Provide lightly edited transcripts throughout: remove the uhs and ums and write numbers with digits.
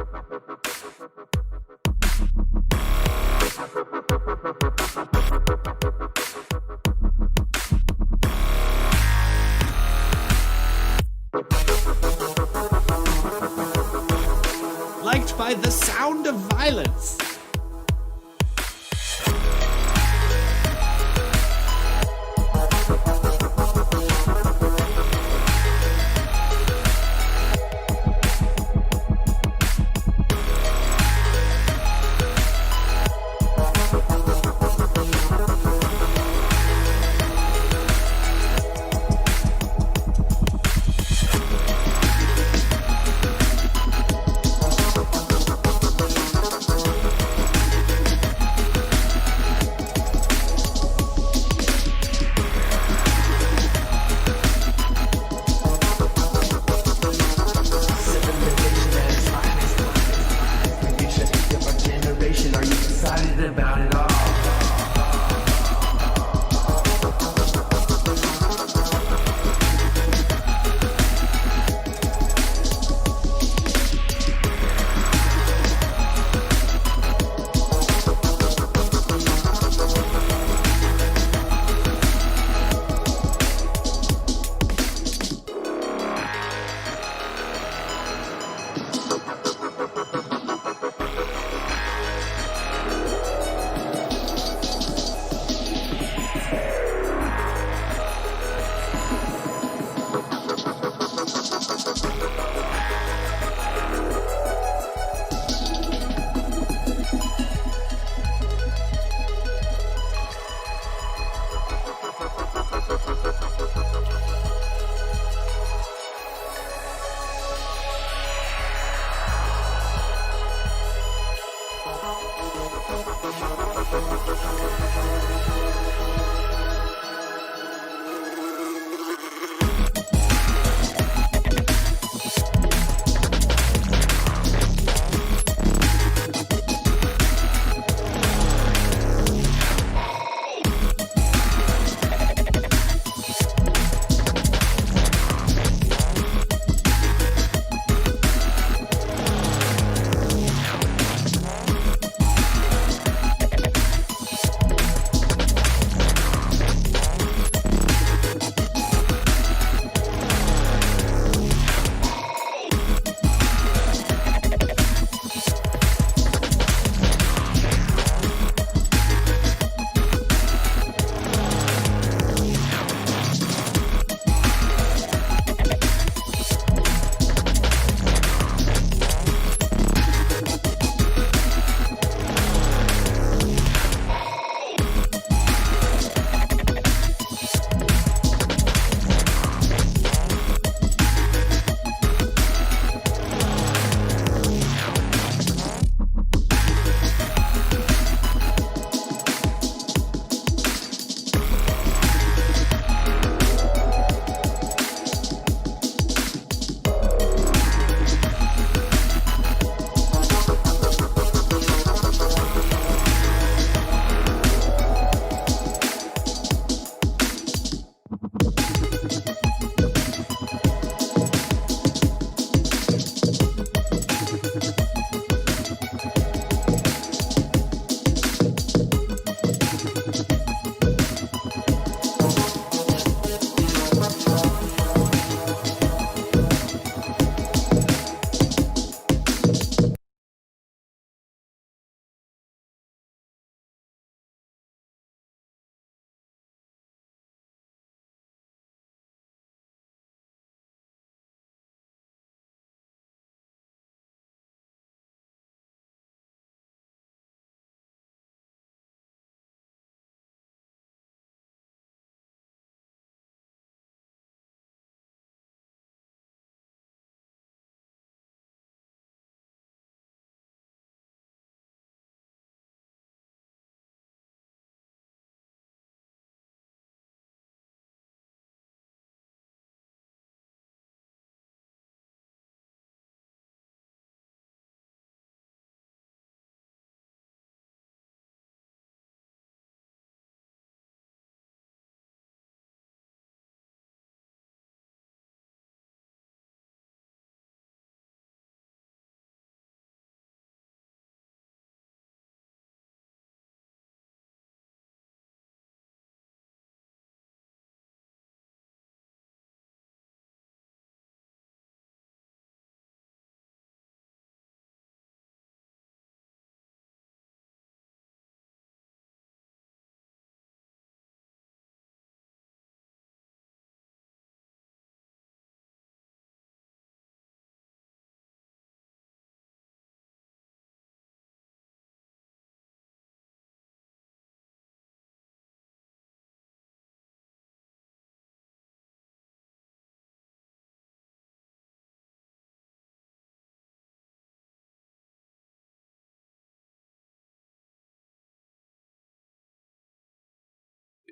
Liked by The Sound of Violence.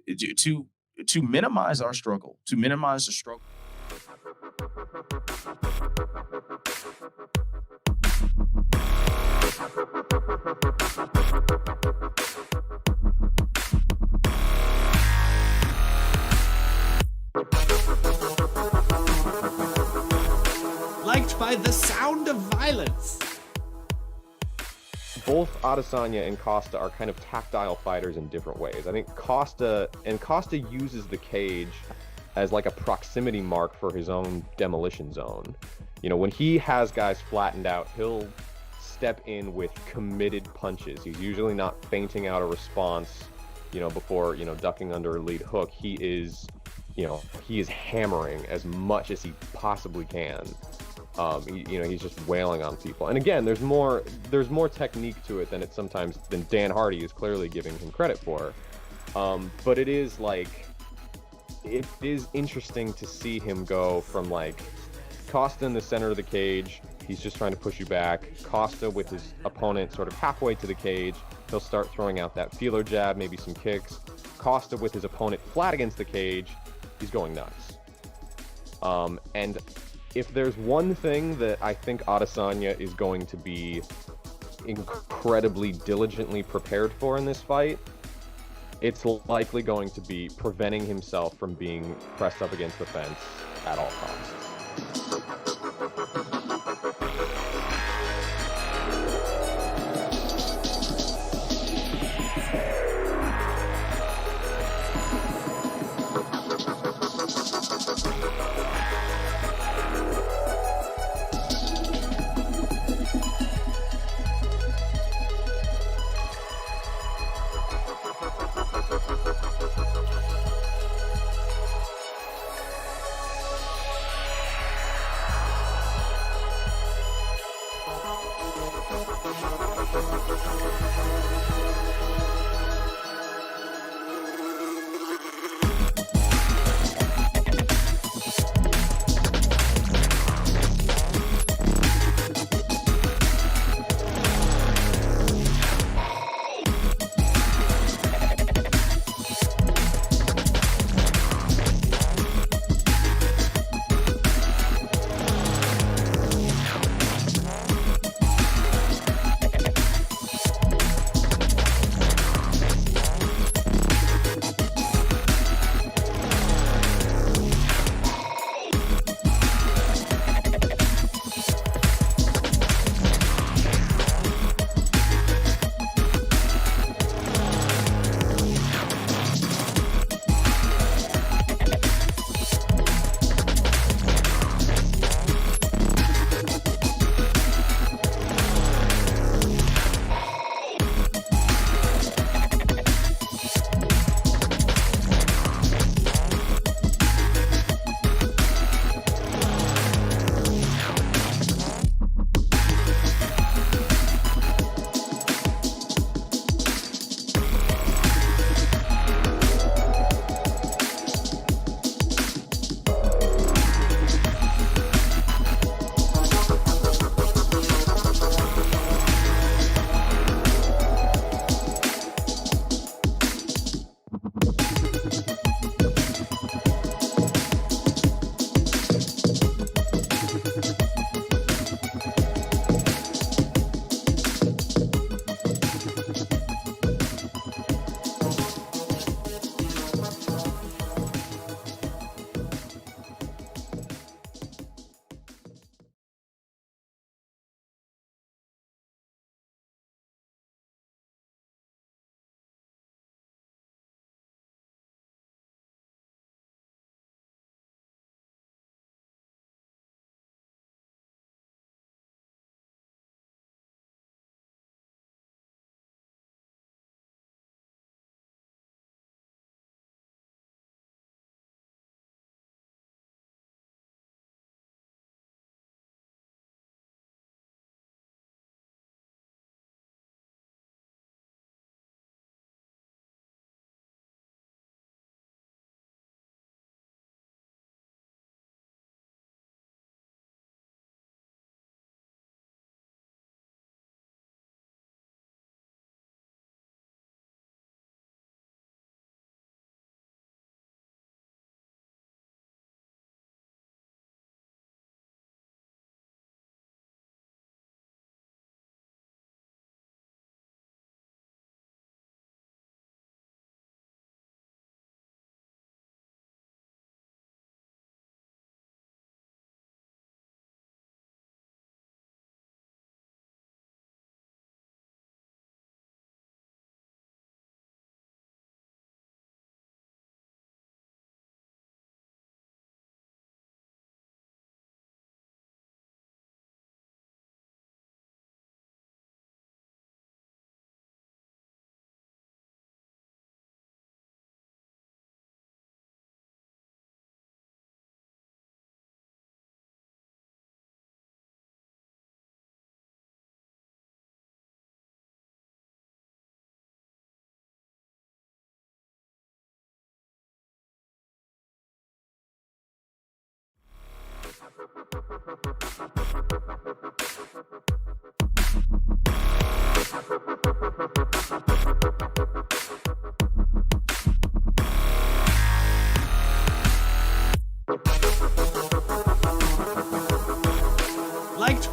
to minimize our struggle, to minimize the struggle. Liked by the sound of violence. Both Adesanya and Costa are kind of tactile fighters in different ways. I think Costa uses the cage as like a proximity mark for his own demolition zone. You know, when he has guys flattened out, he'll step in with committed punches. He's usually not feinting out a response, before, ducking under a lead hook. He is hammering as much as he possibly can. He's just wailing on people. And again, there's more technique to it than Dan Hardy is clearly giving him credit for. But it is interesting to see him go from Costa in the center of the cage. He's just trying to push you back. Costa with his opponent sort of halfway to the cage. He'll start throwing out that feeler jab, maybe some kicks. Costa with his opponent flat against the cage. He's going nuts. And if there's one thing that I think Adesanya is going to be incredibly diligently prepared for in this fight, it's likely going to be preventing himself from being pressed up against the fence at all costs.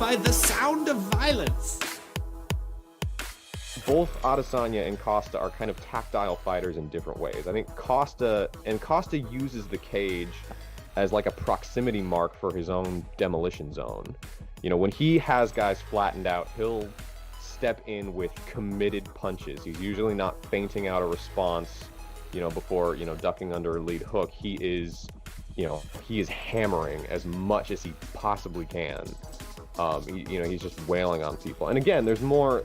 by the sound of violence. Both Adesanya and Costa are kind of tactile fighters in different ways. I think Costa uses the cage as like a proximity mark for his own demolition zone. You know, when he has guys flattened out, he'll step in with committed punches. He's usually not feinting out a response, you know, before, you know, ducking under a lead hook. He is hammering as much as he possibly can. He's just wailing on people. And again, there's more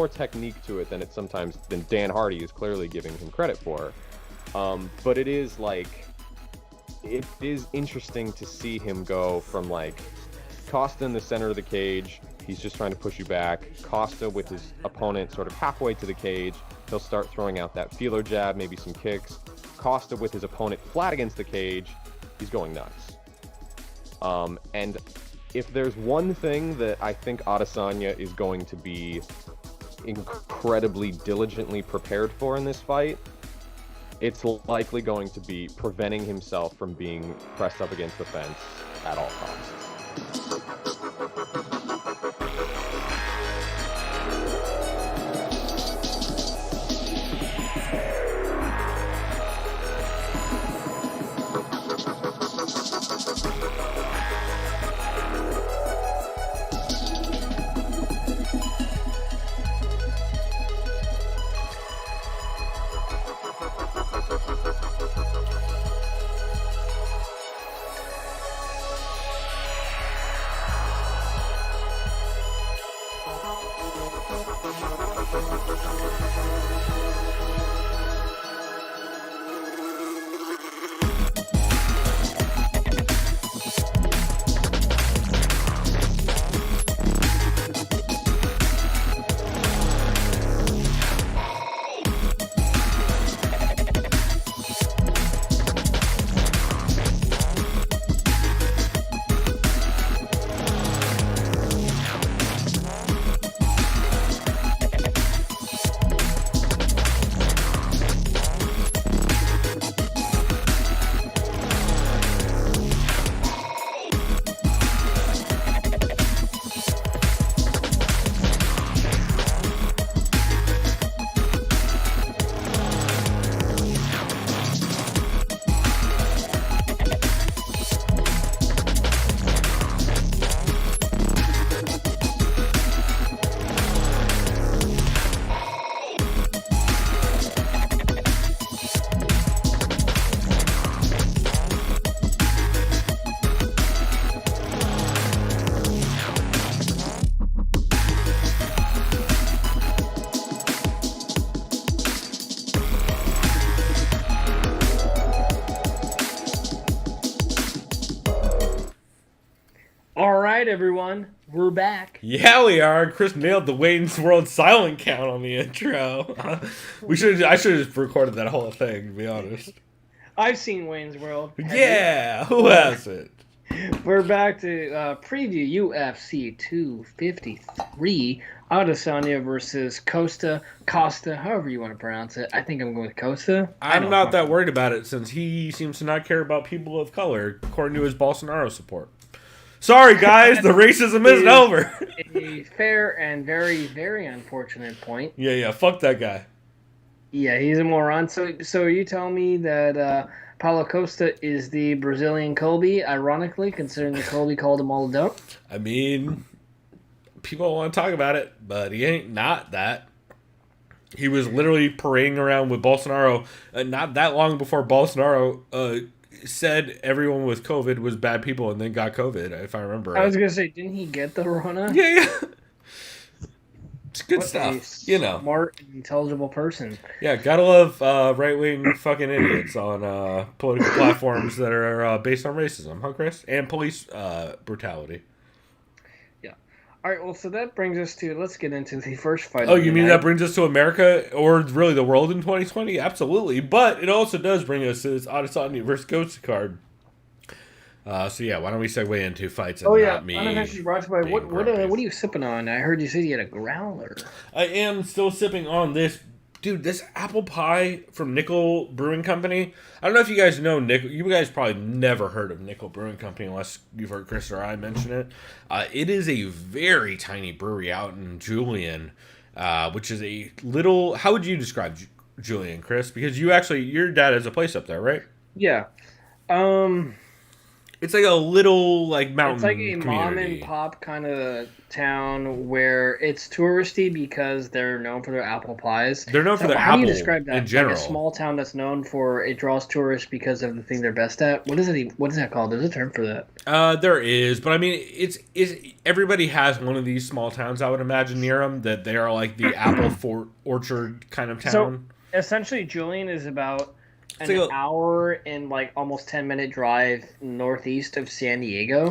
technique to it than Dan Hardy is clearly giving him credit for. But it is interesting to see him go from like Costa in the center of the cage. He's just trying to push you back. Costa with his opponent sort of halfway to the cage. He'll start throwing out that feeler jab, maybe some kicks. Costa with his opponent flat against the cage. He's going nuts. And if there's one thing that I think Adesanya is going to be incredibly diligently prepared for in this fight, it's likely going to be preventing himself from being pressed up against the fence at all costs. right, everyone, we're back. Yeah, we are. Chris nailed the Wayne's World silent count on the intro. I should have just recorded that whole thing, to be honest. I've seen Wayne's World. Yeah, who hasn't? We're back to preview UFC 253, Adesanya versus Costa, however you want to pronounce it. I think I'm going with Costa. I'm not that worried about it since he seems to not care about people of color, according to his Bolsonaro support. Sorry, guys, the racism isn't over. A fair and very, very unfortunate point. Yeah, fuck that guy. Yeah, he's a moron. So are you telling me that Paulo Costa is the Brazilian Colby, ironically, considering that Colby called him all dope? I mean, people want to talk about it, but he ain't not that. He was literally parading around with Bolsonaro not that long before Bolsonaro said everyone with COVID was bad people and then got COVID, if I remember right. I was going to say, didn't he get the Rona? Yeah. It's good What stuff, a smart and intelligible person. Yeah, gotta love right-wing fucking idiots on political platforms that are based on racism, huh, Chris? And police brutality. Yeah. All right, well, so that brings us to, let's get into the first fight. Oh, you mean that brings us to America, or really the world in 2020? Absolutely. But it also does bring us to this Adesanya versus Costa card. So yeah, why don't we segue into fights and not me? Unofficially brought to you by what are you sipping on? I heard you say you had a growler. I am still sipping on this dude, this apple pie from Nickel Brewing Company. I don't know if you guys know Nickel. You guys probably never heard of Nickel Brewing Company unless you've heard Chris or I mention it. It is a very tiny brewery out in Julian, which is a little. How would you describe Julian, Chris? Because your dad has a place up there, right? Yeah. It's like a little mountain. It's like a community. mom and pop kind of town where it's touristy because they're known for their apple pies. They're known for their how apple do you describe that? in general. Like a small town that's known for it draws tourists because of the thing they're best at. What is it? What is that called? There's a term for that. There is, but I mean, it's everybody has one of these small towns. I would imagine near them that they are like the apple orchard kind of town. So essentially, Julian is about an hour and almost 10-minte drive northeast of San Diego.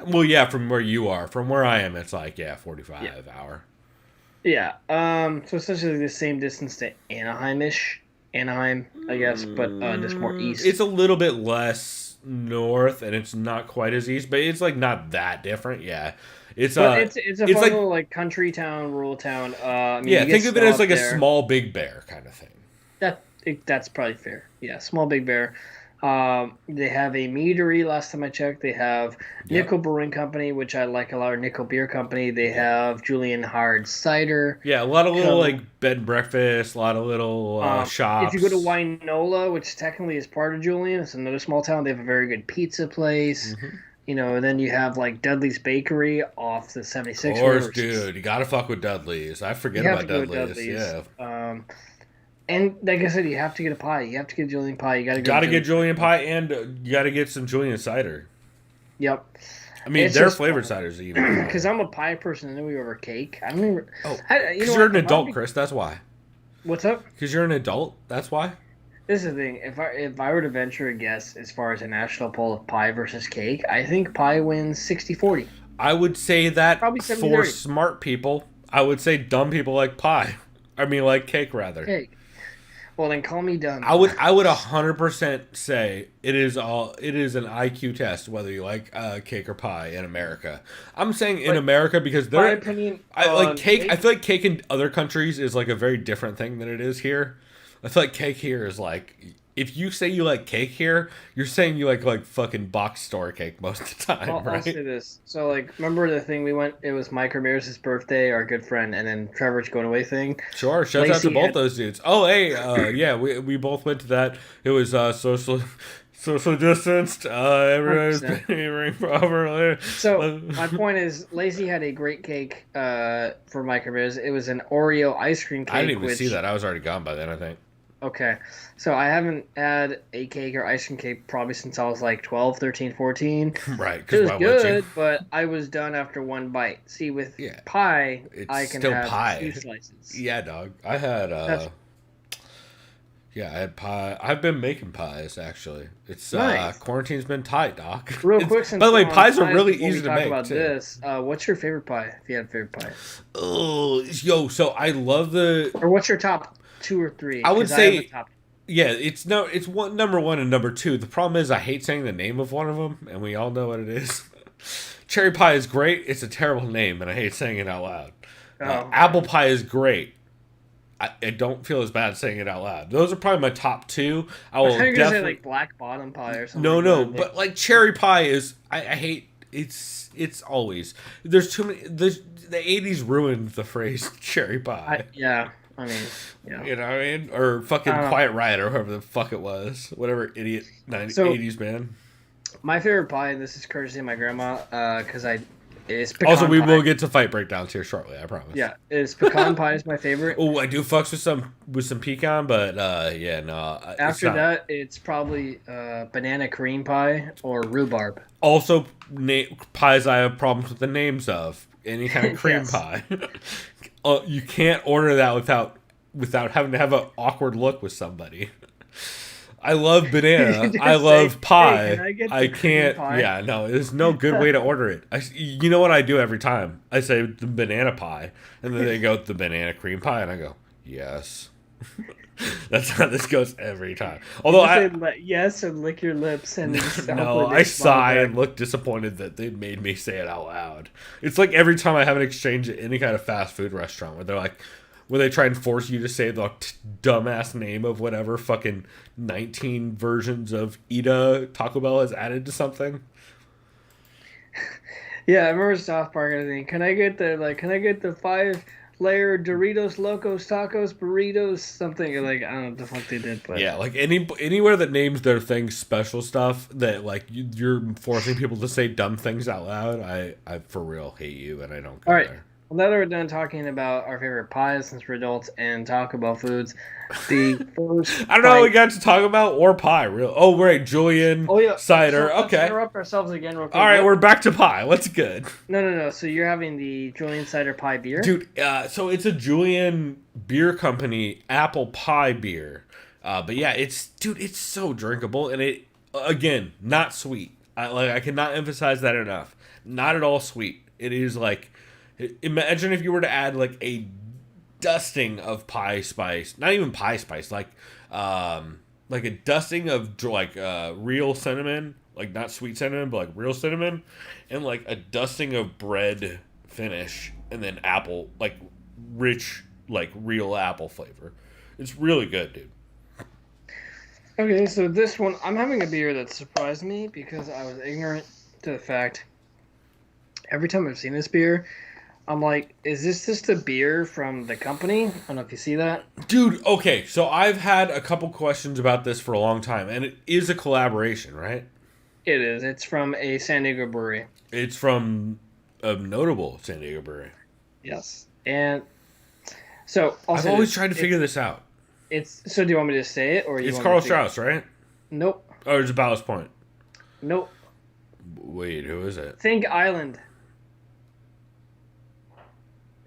Well, yeah, from where you are. From where I am, it's 45 hour. Yeah. So essentially the same distance to Anaheim-ish. Anaheim, I guess, but just more east. It's a little bit less north, and it's not quite as east, but it's not that different. Yeah. It's a fun little country town, rural town. Think of it as a small Big Bear kind of thing. That's probably fair. Yeah, small Big Bear. They have a meadery. Last time I checked, they have Nickel Brewing Company, which I like a lot. Or Nickel Beer Company. They have Julian Hard Cider. Yeah, a lot of little bed and breakfast. A lot of little shops. If you go to Winola, which technically is part of Julian, it's another small town. They have a very good pizza place. Mm-hmm. And then you have Dudley's Bakery off the 76. Of course, dude, you gotta fuck with Dudley's. I forget about Dudley's. Yeah. And like I said, you have to get a pie. You have to get Julian pie. You gotta get Julian pie, and you gotta get some Julian cider. Yep. I mean, their flavored ciders even. Because I'm a pie person, and then we over cake. I don't even. Oh, because you're an adult, Chris. That's why. What's up? Because you're an adult. That's why. This is the thing. If I were to venture a guess as far as a national poll of pie versus cake, I think pie wins 60-40. I would say that probably for smart people. I would say dumb people like pie. I mean, like cake rather. Cake. Well, then call me dumb. I would 100% say it is an IQ test whether you like cake or pie in America. I'm saying in America because my opinion, I like cake. I feel like cake in other countries is a very different thing than it is here. I feel like cake here is if you say you like cake here, you're saying you like fucking box store cake most of the time, right? I'll say this. So remember the thing we went? It was Mike Ramirez's birthday, our good friend, and then Trevor's going away thing. Sure, shout out to both those dudes. Oh, hey, yeah, we both went to that. It was social distanced. Everyone's behaving properly. So my point is, Lacey had a great cake for Mike Ramirez. It was an Oreo ice cream cake. I didn't even see that. I was already gone by then, I think. Okay, so I haven't had a cake or ice cream cake probably since I was 12, 13, 14. Right. It was good, but I was done after one bite. See, with pie, I can have pie. 2 slices. Yeah, dog. I had I had pie. I've been making pies, actually. It's nice. Quarantine's been tight, doc. Real quick, since by the way, pies are really easy to make, about too. This, what's your favorite pie, if you had a favorite pie? Oh, so I love Or what's your top 2 or 3? I would say, it's number 1 and number 2. The problem is I hate saying the name of one of them, and we all know what it is. Cherry pie is great. It's a terrible name, and I hate saying it out loud. Apple pie is great. I don't feel as bad saying it out loud. Those are probably my top 2. I will definitely say black bottom pie or something. No, but cherry pie is I hate. It's always there's too many. The 80s ruined the phrase cherry pie. I mean, yeah. You know what I mean? Or fucking Quiet Riot or whoever the fuck it was. Whatever idiot 80s band. My favorite pie, and this is courtesy of my grandma, because it's pecan also, we pie. will get to fight breakdowns here shortly, I promise. Yeah, pecan pie is my favorite. Oh, I do fucks with some pecan, but After that, it's probably banana cream pie or rhubarb. Also, pies I have problems with the names of. Any kind of cream pie. You can't order that without having to have an awkward look with somebody. I love banana. I love pie. Hey, I can't. Pie? Yeah, no, there's no good way to order it. You know what I do every time? I say the banana pie, and then they go the banana cream pie, and I go yes. That's how this goes every time. Although say yes and lick your lips and no, I sigh and look disappointed that they made me say it out loud. It's like every time I have an exchange at any kind of fast food restaurant where they're like, where they try and force you to say the dumbass name of whatever fucking 19 versions of Ida Taco Bell has added to something. Yeah, I remember South Park. I think, can I get the 5-layer Doritos Locos Tacos Burritos something? Like, I don't know what the fuck they did, but Yeah, like anywhere that names their thing special stuff that like you're forcing people to say dumb things out loud. I for real hate you, and I don't go All right. there. Well, now that we're done talking about our favorite pies since we're adults and Taco Bell foods, the first I don't know what we fight- got to talk about or pie. Real. Oh, right, Julian cider. So let's okay. interrupt ourselves again real quick. All right, we're back to pie. What's good? No. So you're having the Julian cider pie beer, Dude, so it's a Julian Beer Company apple pie beer. But yeah, it's so drinkable, and it again not sweet. I cannot emphasize that enough. Not at all sweet. It is like, imagine if you were to add like a dusting of pie spice, not even pie spice, like a dusting of like real cinnamon, like not sweet cinnamon, but like real cinnamon, and like a dusting of bread finish, and then apple, like rich, like real apple flavor. It's really good, dude. Okay, so this one, I'm having a beer that surprised me because I was ignorant to the fact. Every time I've seen this beer, I'm like, is this just a beer from the company? I don't know if you see that. Dude, okay, so I've had a couple questions about this for a long time, and it is a collaboration, right? It is. It's from a San Diego brewery. It's from a notable San Diego brewery. Yes. And so I've always tried to figure this out. So do you want me to say it or you It's want Carl me to Strauss, right? Nope. Oh, it's Ballast Point. Nope. Wait, who is it? Think Island.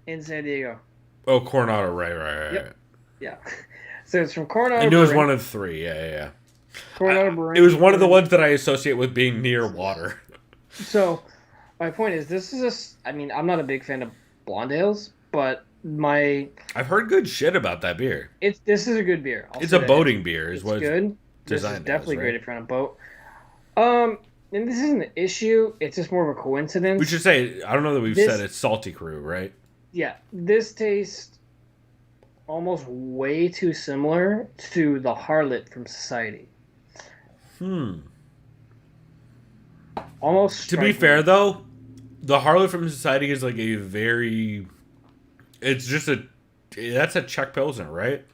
In San Diego. Oh, Coronado, right. Yep. Yeah. So it's from Coronado. I knew it was Brewery. one of three. Yeah. Coronado Brewery. It was one of the ones that I associate with being near water. So, my point is, this is I'm not a big fan of blonde ales, but I've heard good shit about that beer. this is a good beer. I'll It's say a that. boating beer, is It's what good. This is designed definitely as, right? great if you're on a boat. And this isn't an issue. It's just more of a coincidence. We should say, I don't know that we've said it's Salty Crew, right? Yeah, this tastes almost way too similar to the Harlot from Society. Almost. To be fair, though, the Harlot from Society is like a very... It's just that's a Czech Pilsner, right?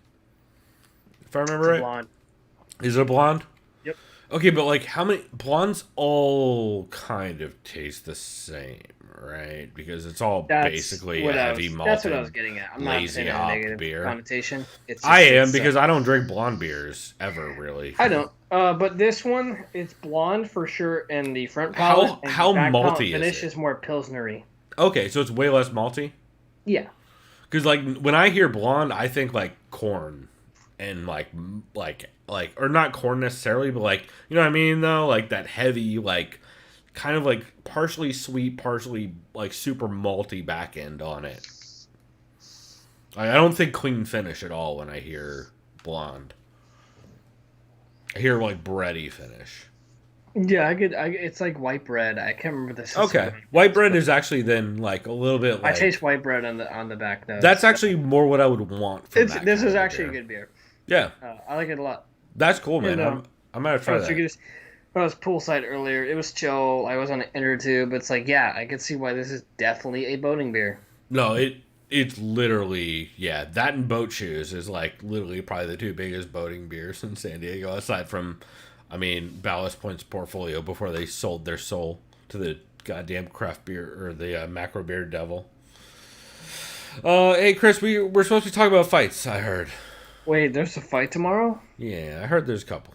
If I remember right. Blonde. Is it a blonde? Yep. Okay, but like how many... Blondes all kind of taste the same, right? Because it's all basically a heavy malted, that's what I was getting at. I'm not lazy saying a hop negative beer. connotation. It's I am, because I don't drink blonde beers ever, really. I don't. But this one, it's blonde for sure in the front palate. and how the back malty palate is finish it? is more pilsnery. Okay, so it's way less malty? Yeah. Because like when I hear blonde, I think like corn and like or not corn necessarily, but like, you know what I mean though, like that heavy, like kind of like partially sweet, partially like super malty back end on it. Like, I don't think clean finish at all when I hear blonde. I hear like bready finish. Yeah, it's like white bread. I can't remember this. Okay, white bread is actually then like a little bit. Like, I taste white bread on the back nose. That's actually more what I would want. From This is actually a good beer. Yeah, I like it a lot. that's cool, man. And, I might have tried that. When I was poolside earlier, it was chill. I was on an inner tube. It's like, yeah, I can see why this is definitely a boating beer. No, it's literally, yeah, that and boat shoes is like literally probably the two biggest boating beers in San Diego, aside from, I mean, Ballast Point's portfolio before they sold their soul to the goddamn craft beer or the macro beer devil. Hey Chris, we're supposed to be talking about fights, I heard. Wait, there's a fight tomorrow? Yeah, I heard there's a couple.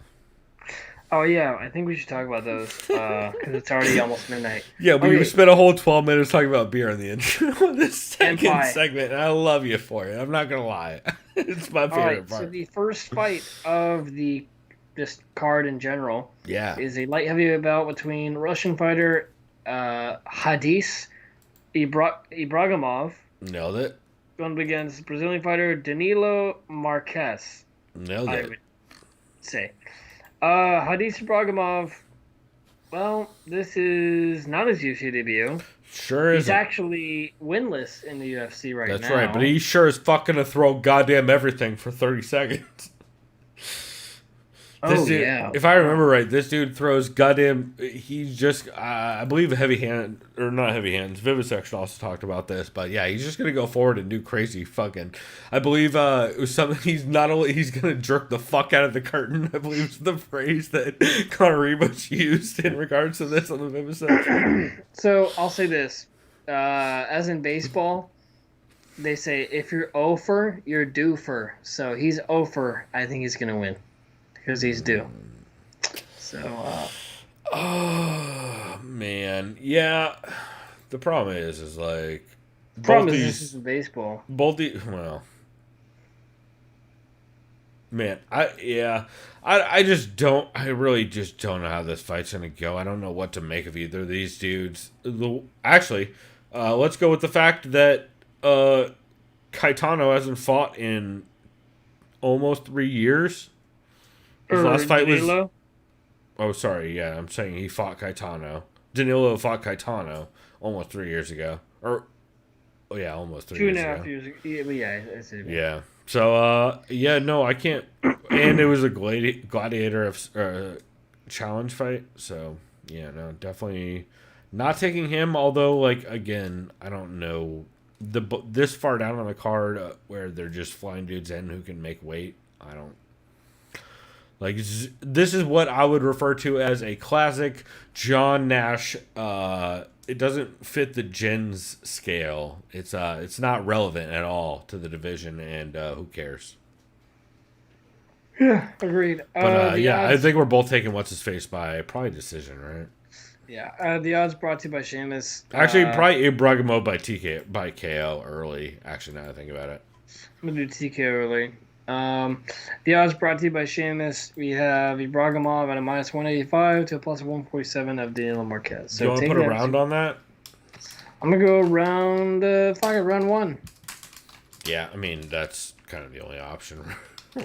Oh yeah, I think we should talk about those because it's already almost midnight. Yeah, we spent a whole 12 minutes talking about beer on the intro of this second pie. segment, and I love you for it. I'm not gonna lie, it's my favorite All right, part. so the first fight of this card in general is a light heavyweight bout between Russian fighter Hadis Ibragimov Nailed it. going against Brazilian fighter Danilo Marques. Nailed I it. would say. Hadis Ibragimov Well, this is not his UFC debut. Sure He's isn't. actually winless in the UFC right now. That's right, but he sure is fucking to throw goddamn everything for 30 seconds. This dude, yeah. if I remember right, this dude throws goddamn. He's just, I believe, heavy hand or not heavy hands. Vivisection also talked about this, but yeah, he's just gonna go forward and do crazy fucking. I believe it was something. He's not only he's gonna jerk the fuck out of the curtain. I believe it's the phrase that Conor Rebus used in regards to this on the Vivisection. So I'll say this, as in baseball, they say if you're over, you're due for. So he's over. I think he's gonna win because he's due. So. Oh man, yeah. The problem is like. Problem is this is baseball. Both the well. Man, I just don't. I really just don't know how this fight's gonna go. I don't know what to make of either of these dudes. Actually, let's go with the fact that Caetano hasn't fought in almost 3 years. His last fight was. Oh, sorry. Yeah, I'm saying he fought Caetano. Danilo fought Caetano almost 3 years ago, or yeah, almost 3 years ago. 2.5 years ago. Yeah, that's it. Yeah. So, yeah, no, I can't. And it was a gladiator of challenge fight. So, yeah, no, definitely not taking him. Although, like, again, I don't know this far down on the card where they're just flying dudes in who can make weight. I don't. Like, this is what I would refer to as a classic John Nash. It doesn't fit the gens scale. It's not relevant at all to the division, and who cares? Yeah, agreed. But yeah, odds, I think we're both taking what's his face by probably decision, right? Yeah, the odds brought to you by Sheamus. Actually, probably Ibrahimov by KO early. Actually, now that I think about it, I'm gonna do TK early. The odds brought to you by Sheamus. We have Ibrahimov at a -185 to a +147 of Daniel Marquez. So you want to put a round on that? I'm gonna go round round one. Yeah, I mean that's kind of the only option,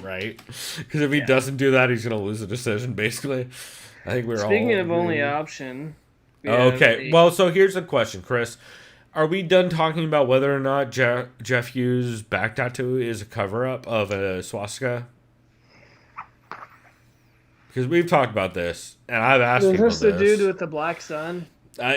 right? Because if he doesn't do that, he's gonna lose a decision. Basically, I think we're all. Speaking of only option. Okay, well, so here's the question, Chris. Are we done talking about whether or not Jeff Hughes' back tattoo is a cover-up of a swastika? Because we've talked about this, and I've asked people this. Is this the dude with the black sun?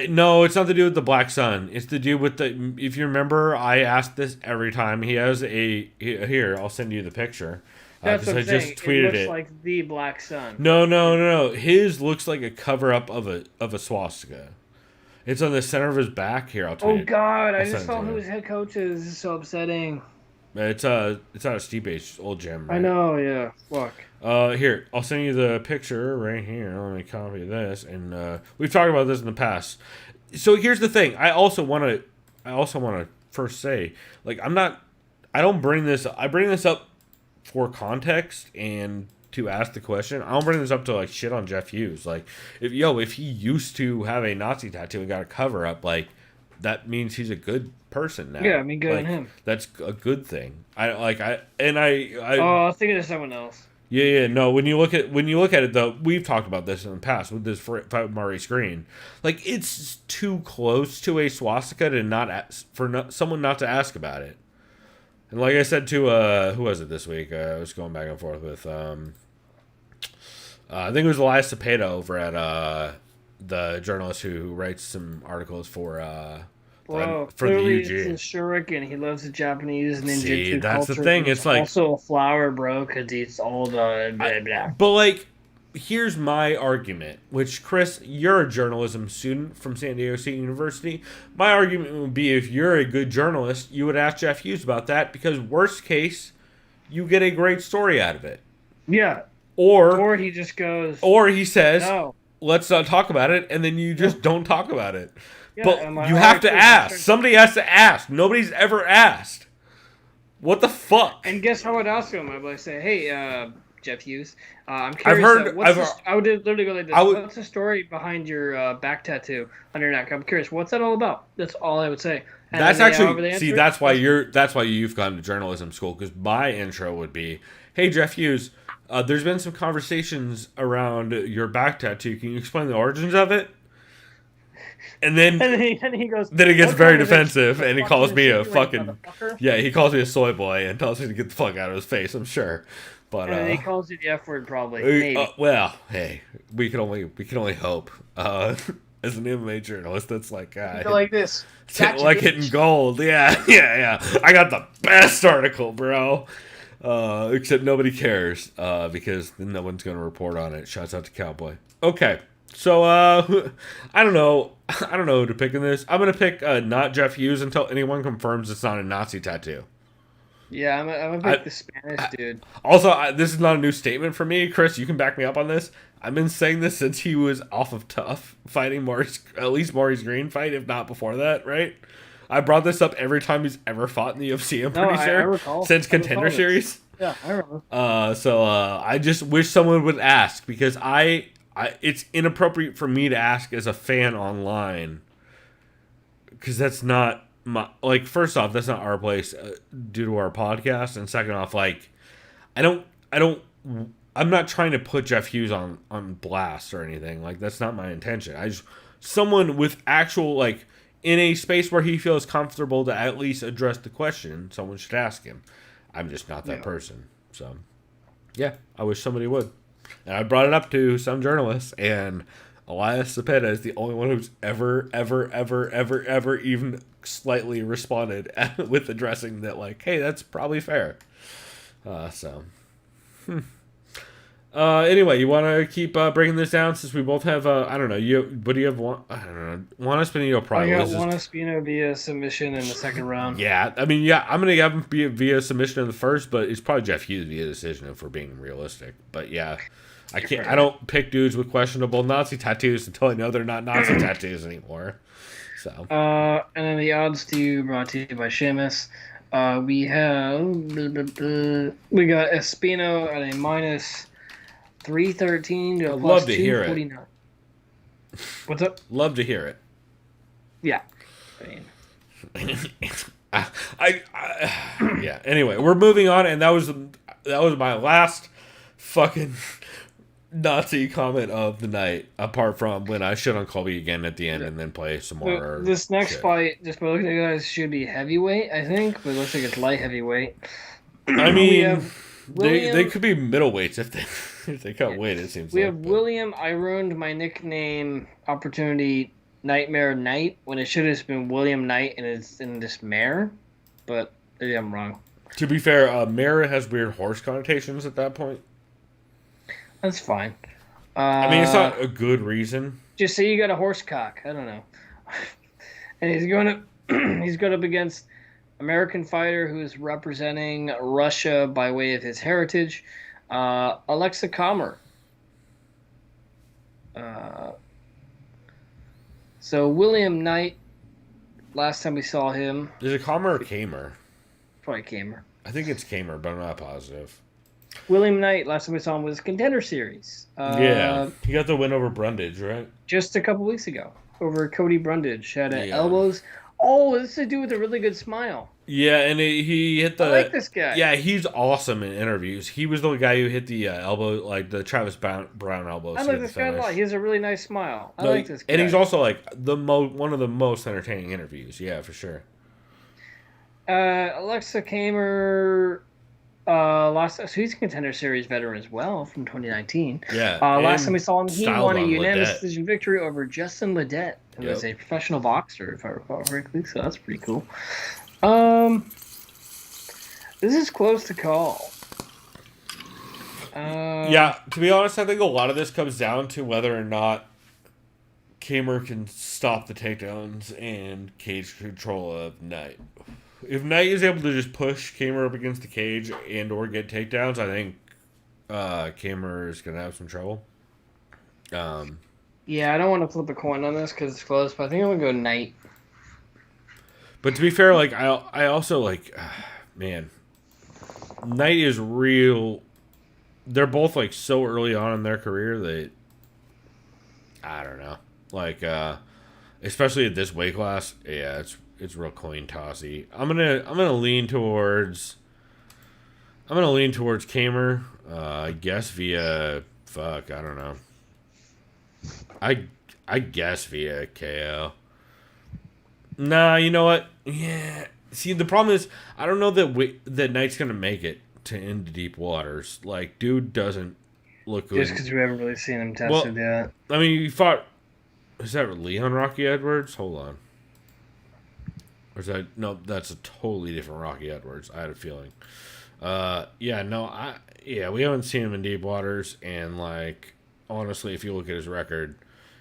No, it's not the dude with the black sun. It's the dude with the... If you remember, I ask this every time. He has a... Here, I'll send you the picture. That's what I'm saying. Just tweeted it looks like the black sun. No. His looks like a cover-up of a swastika. It's on the center of his back. Here, I'll tell you. Oh God! I just saw who his head coach is. This is so upsetting. It's out of Stipe's old gym. Right? I know. Yeah. Fuck. Here, I'll send you the picture right here. Let me copy this, and we've talked about this in the past. So here's the thing. I also want to first say, like, I don't bring this. I bring this up for context and to ask the question. I don't bring this up to like shit on Jeff Hughes. Like, if he used to have a Nazi tattoo and got a cover up, like that means he's a good person now. Yeah, I mean, good on him. That's a good thing. I was thinking of someone else. Yeah. No, when you look at it though, we've talked about this in the past with this fight with Maurice Green. Like, it's too close to a swastika to someone not to ask about it. And like I said to who was it this week? I was going back and forth with I think it was Elias Cepeda over at the journalist who writes some articles for the UG. He's a shuriken. He loves the Japanese ninjutsu that's culture. The thing. He's it's like also a flower, bro, because he's all the blah blah. But like, here's my argument. Which, Chris, you're a journalism student from San Diego State University. My argument would be, if you're a good journalist, you would ask Jeff Hughes about that, because worst case, you get a great story out of it. Yeah. Or he just goes. Or he says, no. Let's not talk about it, and then you just don't talk about it. Yeah, but you have to ask. Somebody has to ask. Nobody's ever asked. What the fuck? And guess how I'd ask him? I'd say, hey, Jeff Hughes, I'm curious. I would literally go like this. What's the story behind your back tattoo on your neck? I'm curious. What's that all about? That's all I would say. And that's actually that's why you've gone to journalism school, because my intro would be, hey, Jeff Hughes, there's been some conversations around your back tattoo. Can you explain the origins of it? And then, and he goes. then he gets "What very kind of defensive, and he calls me a insinuating fucking motherfucker?" yeah. He calls me a soy boy and tells me to get the fuck out of his face. I'm sure, but And he calls you the F word probably. Maybe. well, hey, we can only hope. As an MMA journalist, that's like Go like this. like hitting gold. Yeah. I got the best article, bro. Except nobody cares because no one's gonna report on it. Shouts out to Cowboy. Okay, so I don't know who to pick in this. I'm gonna pick not Jeff Hughes until anyone confirms it's not a Nazi tattoo. Yeah, I'm gonna pick the Spanish dude. Also, this is not a new statement for me, Chris. You can back me up on this. I've been saying this since he was off of Tough, fighting at least Maurice Green fight, if not before that, right? I brought this up every time he's ever fought in the UFC. I'm pretty sure I recall. since I Contender recall Series. Yeah, I remember. So I just wish someone would ask because I it's inappropriate for me to ask as a fan online because that's not my first off that's not our place due to our podcast, and second off I'm not trying to put Jeff Hughes on blast or anything. Like that's not my intention. I just someone with actual in a space where he feels comfortable to at least address the question, someone should ask him. I'm just not that person. So, yeah, I wish somebody would. And I brought it up to some journalists, and Elias Cepeda is the only one who's ever even slightly responded with addressing that, hey, that's probably fair. Anyway, you want to keep bringing this down since we both have, I don't know, what do you have? I don't know. Juan Espinito probably. I got Juan Espino via submission in the second round. Yeah, I mean, I'm going to have him via submission in the first, but it's probably Jeff Hughes via decision if we're being realistic. But yeah, I don't pick dudes with questionable Nazi tattoos until I know they're not Nazi tattoos anymore. So. And then the odds brought to you by Seamus. We got Espino at a minus 313 to a plus love to hear 249. What's up? Love to hear it. Yeah. Yeah. Anyway, we're moving on, and that was my last fucking Nazi comment of the night. Apart from when I shit on Colby again at the end, and then play some more. This next shit. fight, just by looking at you guys, should be heavyweight, I think, but it looks like it's light heavyweight. I mean, they could be middleweights if they cut weight. It seems. We have William. I ruined my nickname opportunity. Nightmare Knight when it should have been William Knight and it's in this mare, but maybe I'm wrong. To be fair, mare has weird horse connotations at that point. That's fine. I mean, it's not a good reason. Just say you got a horse cock. I don't know. And he's going up against American fighter who is representing Russia by way of his heritage, Alexa Comer. So William Knight, last time we saw him... Is it Comer or Kamer? Probably Kamer. I think it's Kamer, but I'm not positive. William Knight, last time we saw him was Contender Series. Yeah, he got the win over Brundage, right? Just a couple weeks ago, over Cody Brundage. Had elbows. Oh, this is a dude with a really good smile. Yeah, and he hit the... I like this guy. Yeah, he's awesome in interviews. He was the guy who hit the elbow, the Travis Brown elbow. I like this guy a lot. He has a really nice smile. I like this guy. And he's also one of the most entertaining interviews. Yeah, for sure. Alexa Kamer, so he's a Contender Series veteran as well from 2019. Yeah. Last time we saw him, he won a unanimous Ledet. decision victory over Justin Ledet, who is a professional boxer, if I recall correctly. So that's pretty cool. This is close to call. Yeah, to be honest, I think a lot of this comes down to whether or not Kamer can stop the takedowns and cage control of Knight. If Knight is able to just push Kamer up against the cage and or get takedowns, I think Kamer is going to have some trouble. Yeah, I don't want to flip a coin on this because it's close, but I think I'm going to go Knight. But to be fair, I also man, Knight is real. They're both so early on in their career that I don't know. Especially at this weight class, yeah, it's real coin tossy. I'm gonna lean towards I'm gonna lean towards Kamer. I guess via I don't know. I guess via KO. Nah, you know what? Yeah. See, the problem is I don't know that Knight's gonna make it to Into Deep Waters. Like, dude doesn't look good. Just because we haven't really seen him tested yet. I mean, you fought. Is that Leon Rocky Edwards? Hold on. Or is that no? That's a totally different Rocky Edwards. I had a feeling. Yeah, no, we haven't seen him in Deep Waters, and like honestly, if you look at his record,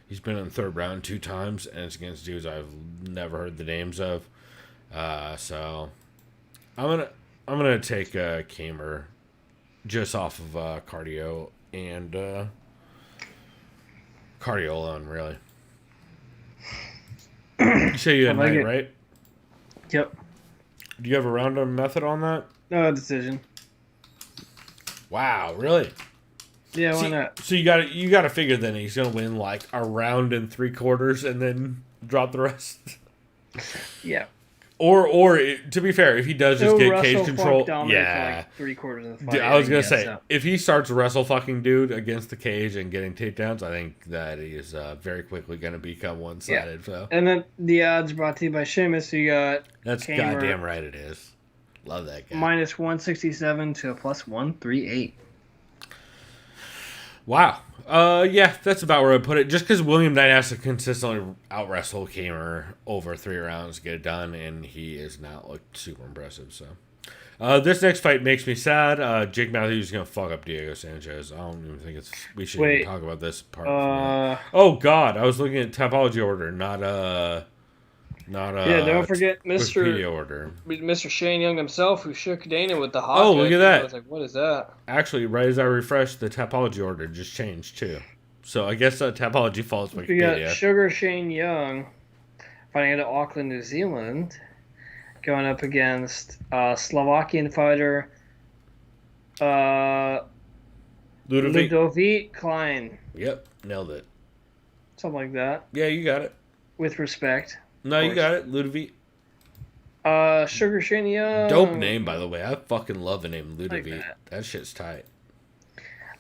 he's been in the third round 2 times, and it's against dudes I've never heard the names of. So I'm gonna take Kamer just off of cardio and cardio alone, really. You say you had Knight, right? Yep. Do you have a random method on that? No decision. Wow, really? Yeah, why not? So you got to figure then he's gonna win like a round and 3/4 and then drop the rest. Yeah. Or to be fair, if he does just get cage control, yeah, for like 3/4 of the fight. I was gonna say if he starts wrestle fucking dude against the cage and getting takedowns, I think that he is very quickly gonna become one-sided. Yeah. So. And then the odds brought to you by Sheamus. So you got that's Kamer, goddamn right it is. Love that guy. Minus 167 to a plus 138. Wow. Yeah, that's about where I put it. Just because William Knight has to consistently out-wrestle Kamer over 3 rounds to get it done, and he has not looked super impressive. So, this next fight makes me sad. Jake Matthews is gonna fuck up Diego Sanchez. I don't even think we should even talk about this part. Oh God, I was looking at Tapology order, not don't forget Mr. Shane Young himself, who shook Dana with the hot. Oh, look at that! I was like, what is that? Actually, right as I refreshed, the Tapology order just changed too. So I guess Tapology follows Wikipedia. We got Sugar Shane Young fighting out of Auckland, New Zealand, going up against Slovakian fighter Ludovic Klein. Yep, nailed it. Something like that. Yeah, you got it. With respect. No, you got it, Ludovic. Sugar Shane Young. Dope name, by the way. I fucking love the name Ludovic. That shit's tight.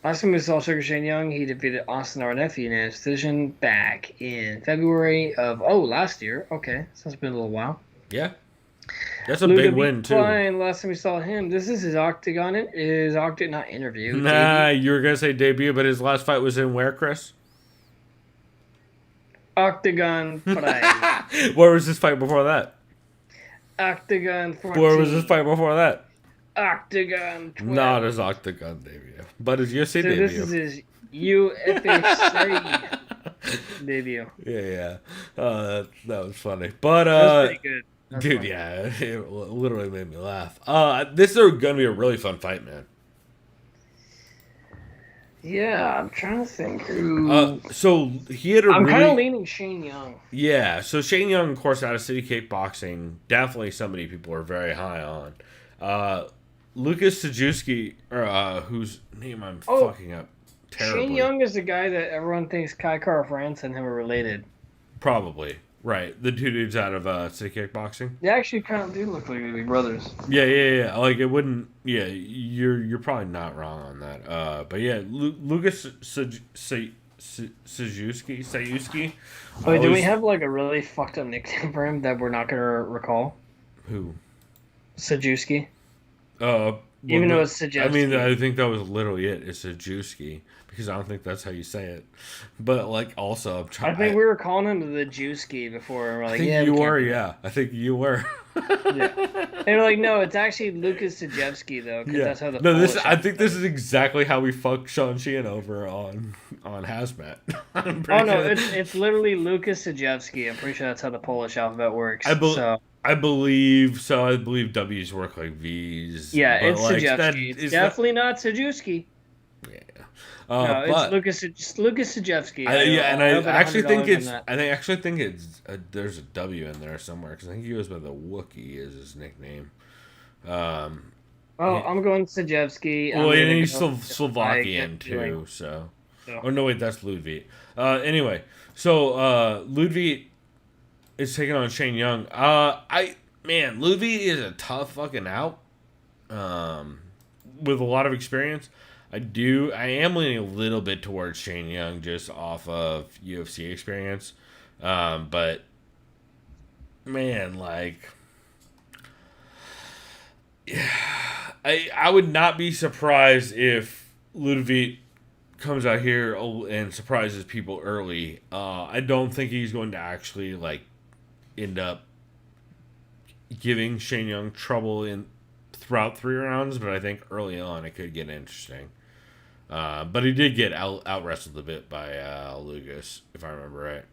Last time we saw Sugar Shane Young, he defeated Austin Arnett in a decision back in February of last year. Okay, so it's been a little while. Yeah, that's a big win too. Last time we saw him, this is his Octagon not interview. Nah, debut. You were gonna say debut, but his last fight was in where, Chris? Octagon Prime. Where was this fight before that? Octagon 14. Where was this fight before that? Octagon 12. Not his Octagon debut, but his UFC debut. This is his UFC debut. Yeah. That was funny, but that was pretty good. Dude, funny. Yeah, it literally made me laugh. This is gonna be a really fun fight, man. Yeah, I'm trying to think who. So he had I'm kind of leaning Shane Young. Yeah, so Shane Young, of course, out of City Kickboxing, definitely somebody people are very high on. Lucas Sajewski, or whose name I'm fucking up terribly. Shane Young is the guy that everyone thinks Kai Kara France and him are related. Probably. Right, the 2 dudes out of City Kickboxing. They actually kind of do look like they'd be brothers. Yeah. Like it wouldn't. Yeah, you're probably not wrong on that. But yeah, Lucas Sajewski. Wait, do we have like a really fucked up nickname for him that we're not gonna recall? Who? Sajewski. Even though it's Sajewski. I mean, I think that was literally it. It's Sajewski. Because I don't think that's how you say it. But, like, also, I'm trying... I think we were calling him the Jewski before. We're like, I think you were, yeah. I think you were. Yeah. They were like, no, it's actually Lucas Sajewski, though, because that's how the I think this is exactly how we fucked Sean Sheehan over on Hazmat. It's literally Lucas Sajewski. I'm pretty sure that's how the Polish alphabet works. I believe so. I believe W's work like V's. Yeah, it's Sajewski. It's definitely not Sajewski. Yeah. No, it's Lucas Sajewski. I actually think it's there's a W in there somewhere because I think he goes by the Wookiee is his nickname. I'm going Sajewski. Well, and he's Slovakian too. So, oh no, wait, that's Ludwig. Anyway, so Ludwig is taking on Shane Young. Ludwig is a tough fucking out. with a lot of experience. I am leaning a little bit towards Shane Young just off of UFC experience. But man, like, I would not be surprised if Ludovic comes out here and surprises people early. I don't think he's going to actually like end up giving Shane Young trouble throughout 3 rounds, but I think early on it could get interesting. But he did get out wrestled a bit by Lucas, if I remember right.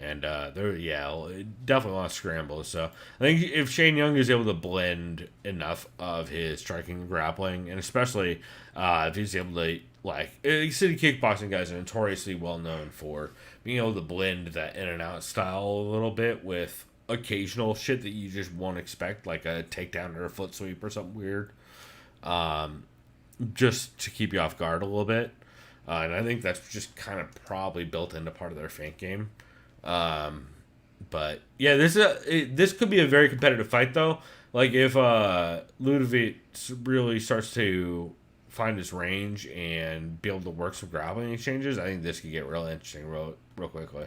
And definitely a lot of scrambles. So I think if Shane Young is able to blend enough of his striking and grappling, and especially if he's able to, like, city kickboxing guys are notoriously well known for being able to blend that in and out style a little bit with occasional shit that you just won't expect, like a takedown or a foot sweep or something weird, just to keep you off guard a little bit. And I think that's just kind of probably built into part of their feint game. But yeah, this could be a very competitive fight though. Like if Ludovic really starts to find his range and be able to work some grappling exchanges, I think this could get real interesting real quickly.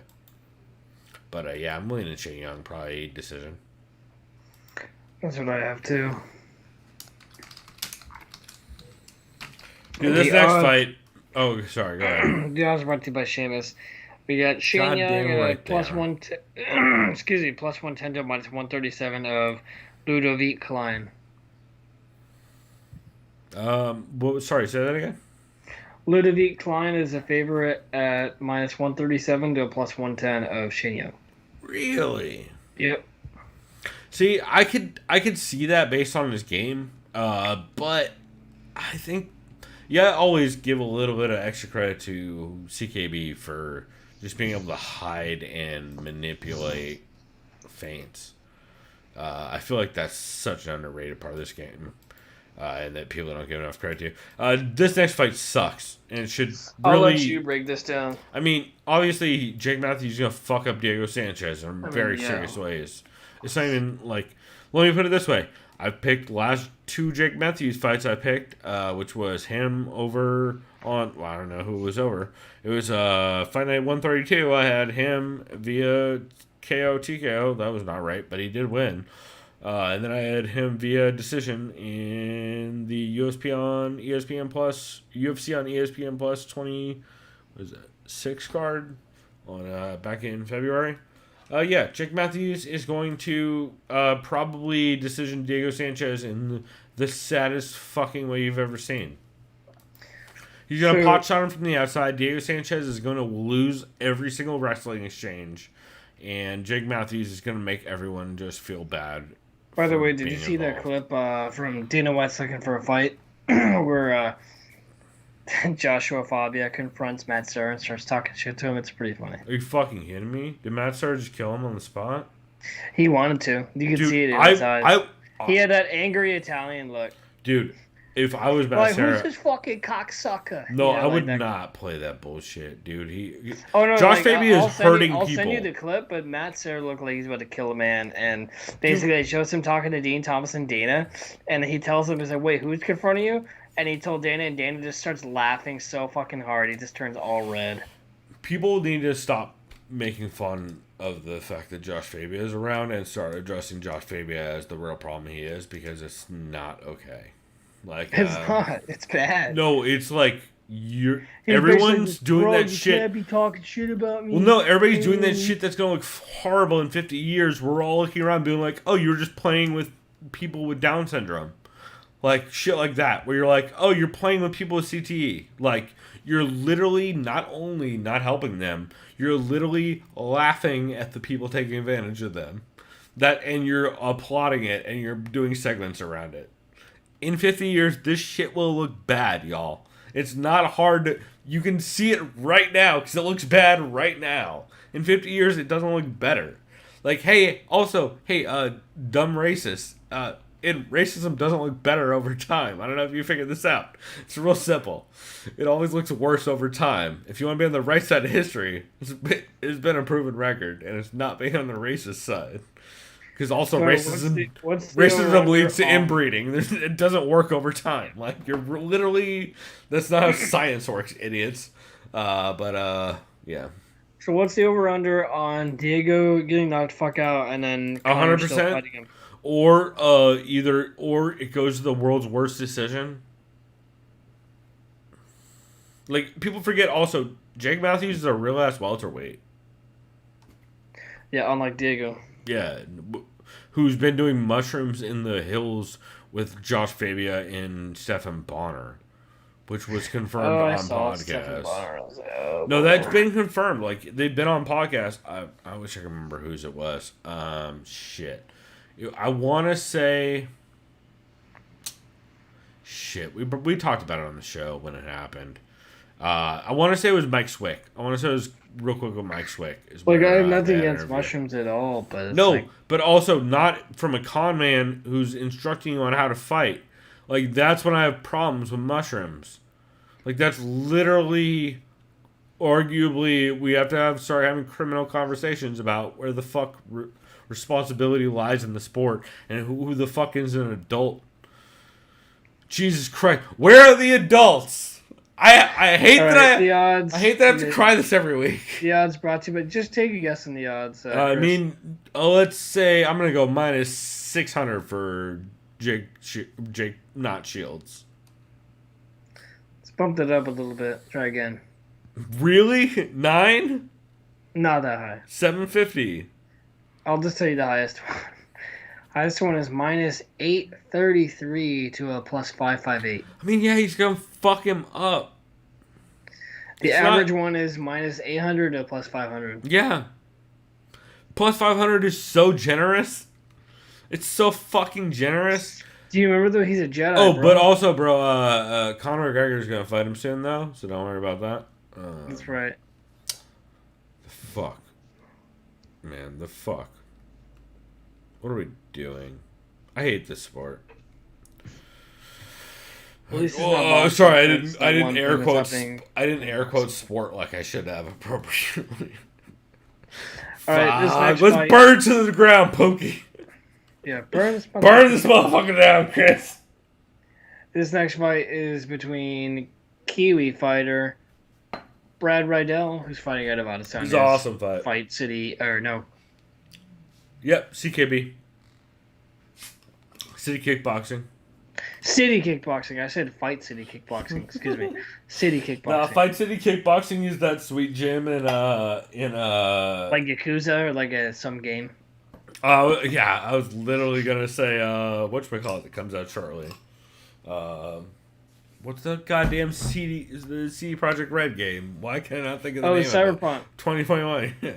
But I'm leaning Shane Young, probably decision. That's what I have too. Dude, this next fight. Oh, sorry. Go ahead. Dude, I was brought to you by Sheamus. We got Shane Young at plus 110 to minus 137 of Ludovic Klein. Sorry, say that again. Ludovic Klein is a favorite at minus 137 to a plus 110 of Shane Young. Really? Yep. See, I could see that based on his game, but I think always give a little bit of extra credit to CKB for just being able to hide and manipulate feints. I feel like that's such an underrated part of this game, and that people don't give enough credit to. This next fight sucks, and it should really... I'll let you break this down. I mean, obviously, Jake Matthews is going to fuck up Diego Sanchez in very serious ways. It's not even like... Let me put it this way. I've picked last 2 Jake Matthews fights I picked, which was him over on... Well, I don't know who it was over. It was Fight Night 132. I had him via KO TKO. That was not right, but he did win. And then I had him via decision in the UFC on ESPN Plus 6 card on back in February. Jake Matthews is going to probably decision Diego Sanchez in the saddest fucking way you've ever seen. He's going to pot shot him from the outside. Diego Sanchez is going to lose every single wrestling exchange. And Jake Matthews is going to make everyone just feel bad. By the way, did you see that clip from Dana White's Looking for a Fight where Joshua Fabia confronts Matt Serra and starts talking shit to him? It's pretty funny. Are you fucking kidding me? Did Matt Serra just kill him on the spot? He wanted to. You could see it in his eyes. He had that angry Italian look. Dude, if I was Matt Serra... who's this fucking cocksucker? No, I would not play that bullshit, dude. Josh Fabia is hurting people. I'll send you the clip, but Matt Serra looked like he's about to kill a man. And basically, it shows him talking to Dean Thomas and Dana. And he tells him, he's like, wait, who's confronting you? And he told Dana, and Dana just starts laughing so fucking hard. He just turns all red. People need to stop making fun of the fact that Josh Fabia is around and start addressing Josh Fabia as the real problem he is, because it's not okay. Like it's not. It's bad. No, it's like everyone's doing that shit. You can't be talking shit about me. Well, no, everybody's doing that shit that's gonna look horrible in 50 years. We're all looking around being like, oh, you're just playing with people with Down syndrome. Like, shit like that, where you're like, oh, you're playing with people with CTE. Like, you're literally not only not helping them, you're literally laughing at the people taking advantage of them. And you're applauding it, and you're doing segments around it. In 50 years, this shit will look bad, y'all. It's not hard you can see it right now, because it looks bad right now. In 50 years, it doesn't look better. Like, dumb racist. Racism doesn't look better over time. I don't know if you figured this out. It's real simple. It always looks worse over time. If you want to be on the right side of history, it's been a proven record, and it's not being on the racist side. Because also So racism what's the racism over-under leads to on- inbreeding. It doesn't work over time. Like you're literally that's not how science works, idiots. Yeah, So what's the over under on Diego getting knocked the fuck out and then Conor still 100%. fighting him? Or or it goes to the world's worst decision. Like people forget also, Jake Matthews is a real ass welterweight. Yeah, unlike Diego. Yeah, who's been doing mushrooms in the hills with Josh Fabia and Stephan Bonner, which was confirmed on podcast. No, that's been confirmed. Like they've been on podcast. I wish I could remember whose it was. Shit. I want to say. Shit, we talked about it on the show when it happened. I want to say it was Mike Swick. I want to say it was real quick with Mike Swick. Like I have nothing against mushrooms at all, but it's no, like, but also not from a con man who's instructing you on how to fight. Like that's when I have problems with mushrooms. Like that's literally, arguably, we have to start having criminal conversations about where the fuck responsibility lies in the sport and who the fuck is an adult. Jesus Christ, where are the adults? I hate all that right, the odds. I hate that I have to cry this every week. The odds brought to you, but just take a guess on the odds. I Chris. mean, let's say I'm gonna go minus 600 for Jake, not Shields. Let's bump it up a little bit. Try again. Really? 9? Not that high. 750. I'll just tell you the highest one. Highest one is minus 833 to a plus 558. I mean, yeah, he's gonna fuck him up. The It's average not- one is minus 800 to plus 500. Yeah. Plus 500 is so generous. It's so fucking generous. Do you remember though? He's a Jedi. Oh, bro. but also, bro, Conor McGregor's gonna fight him soon, though, so don't worry about that. That's right. The fuck. Man, the fuck. What are we doing? I hate this sport. At least it's Oh, not boxing. sorry, I It's didn't. the I didn't one air thing that's quotes. happening. I didn't air quote sport like I should have appropriately. All right, this Fuck, next let's fight. burn to the ground, Pokey. Yeah, burn this. Burn this motherfucker down, Chris. This next fight is between Kiwi fighter Brad Rydell, who's fighting out of Adesanya. It's an awesome fight. Fight City, or no, Yep, CKB. City Kickboxing. City Kickboxing. I said Fight City Kickboxing. Excuse me, City Kickboxing. Nah, Fight City Kickboxing is that sweet gym in like Yakuza or like some game. Yeah, I was literally gonna say whatchamacallit that comes out shortly. What's the goddamn the CD Project Red game? Why can't I not think of the Oh, name it's of it? Cyberpunk. 2021. Yeah.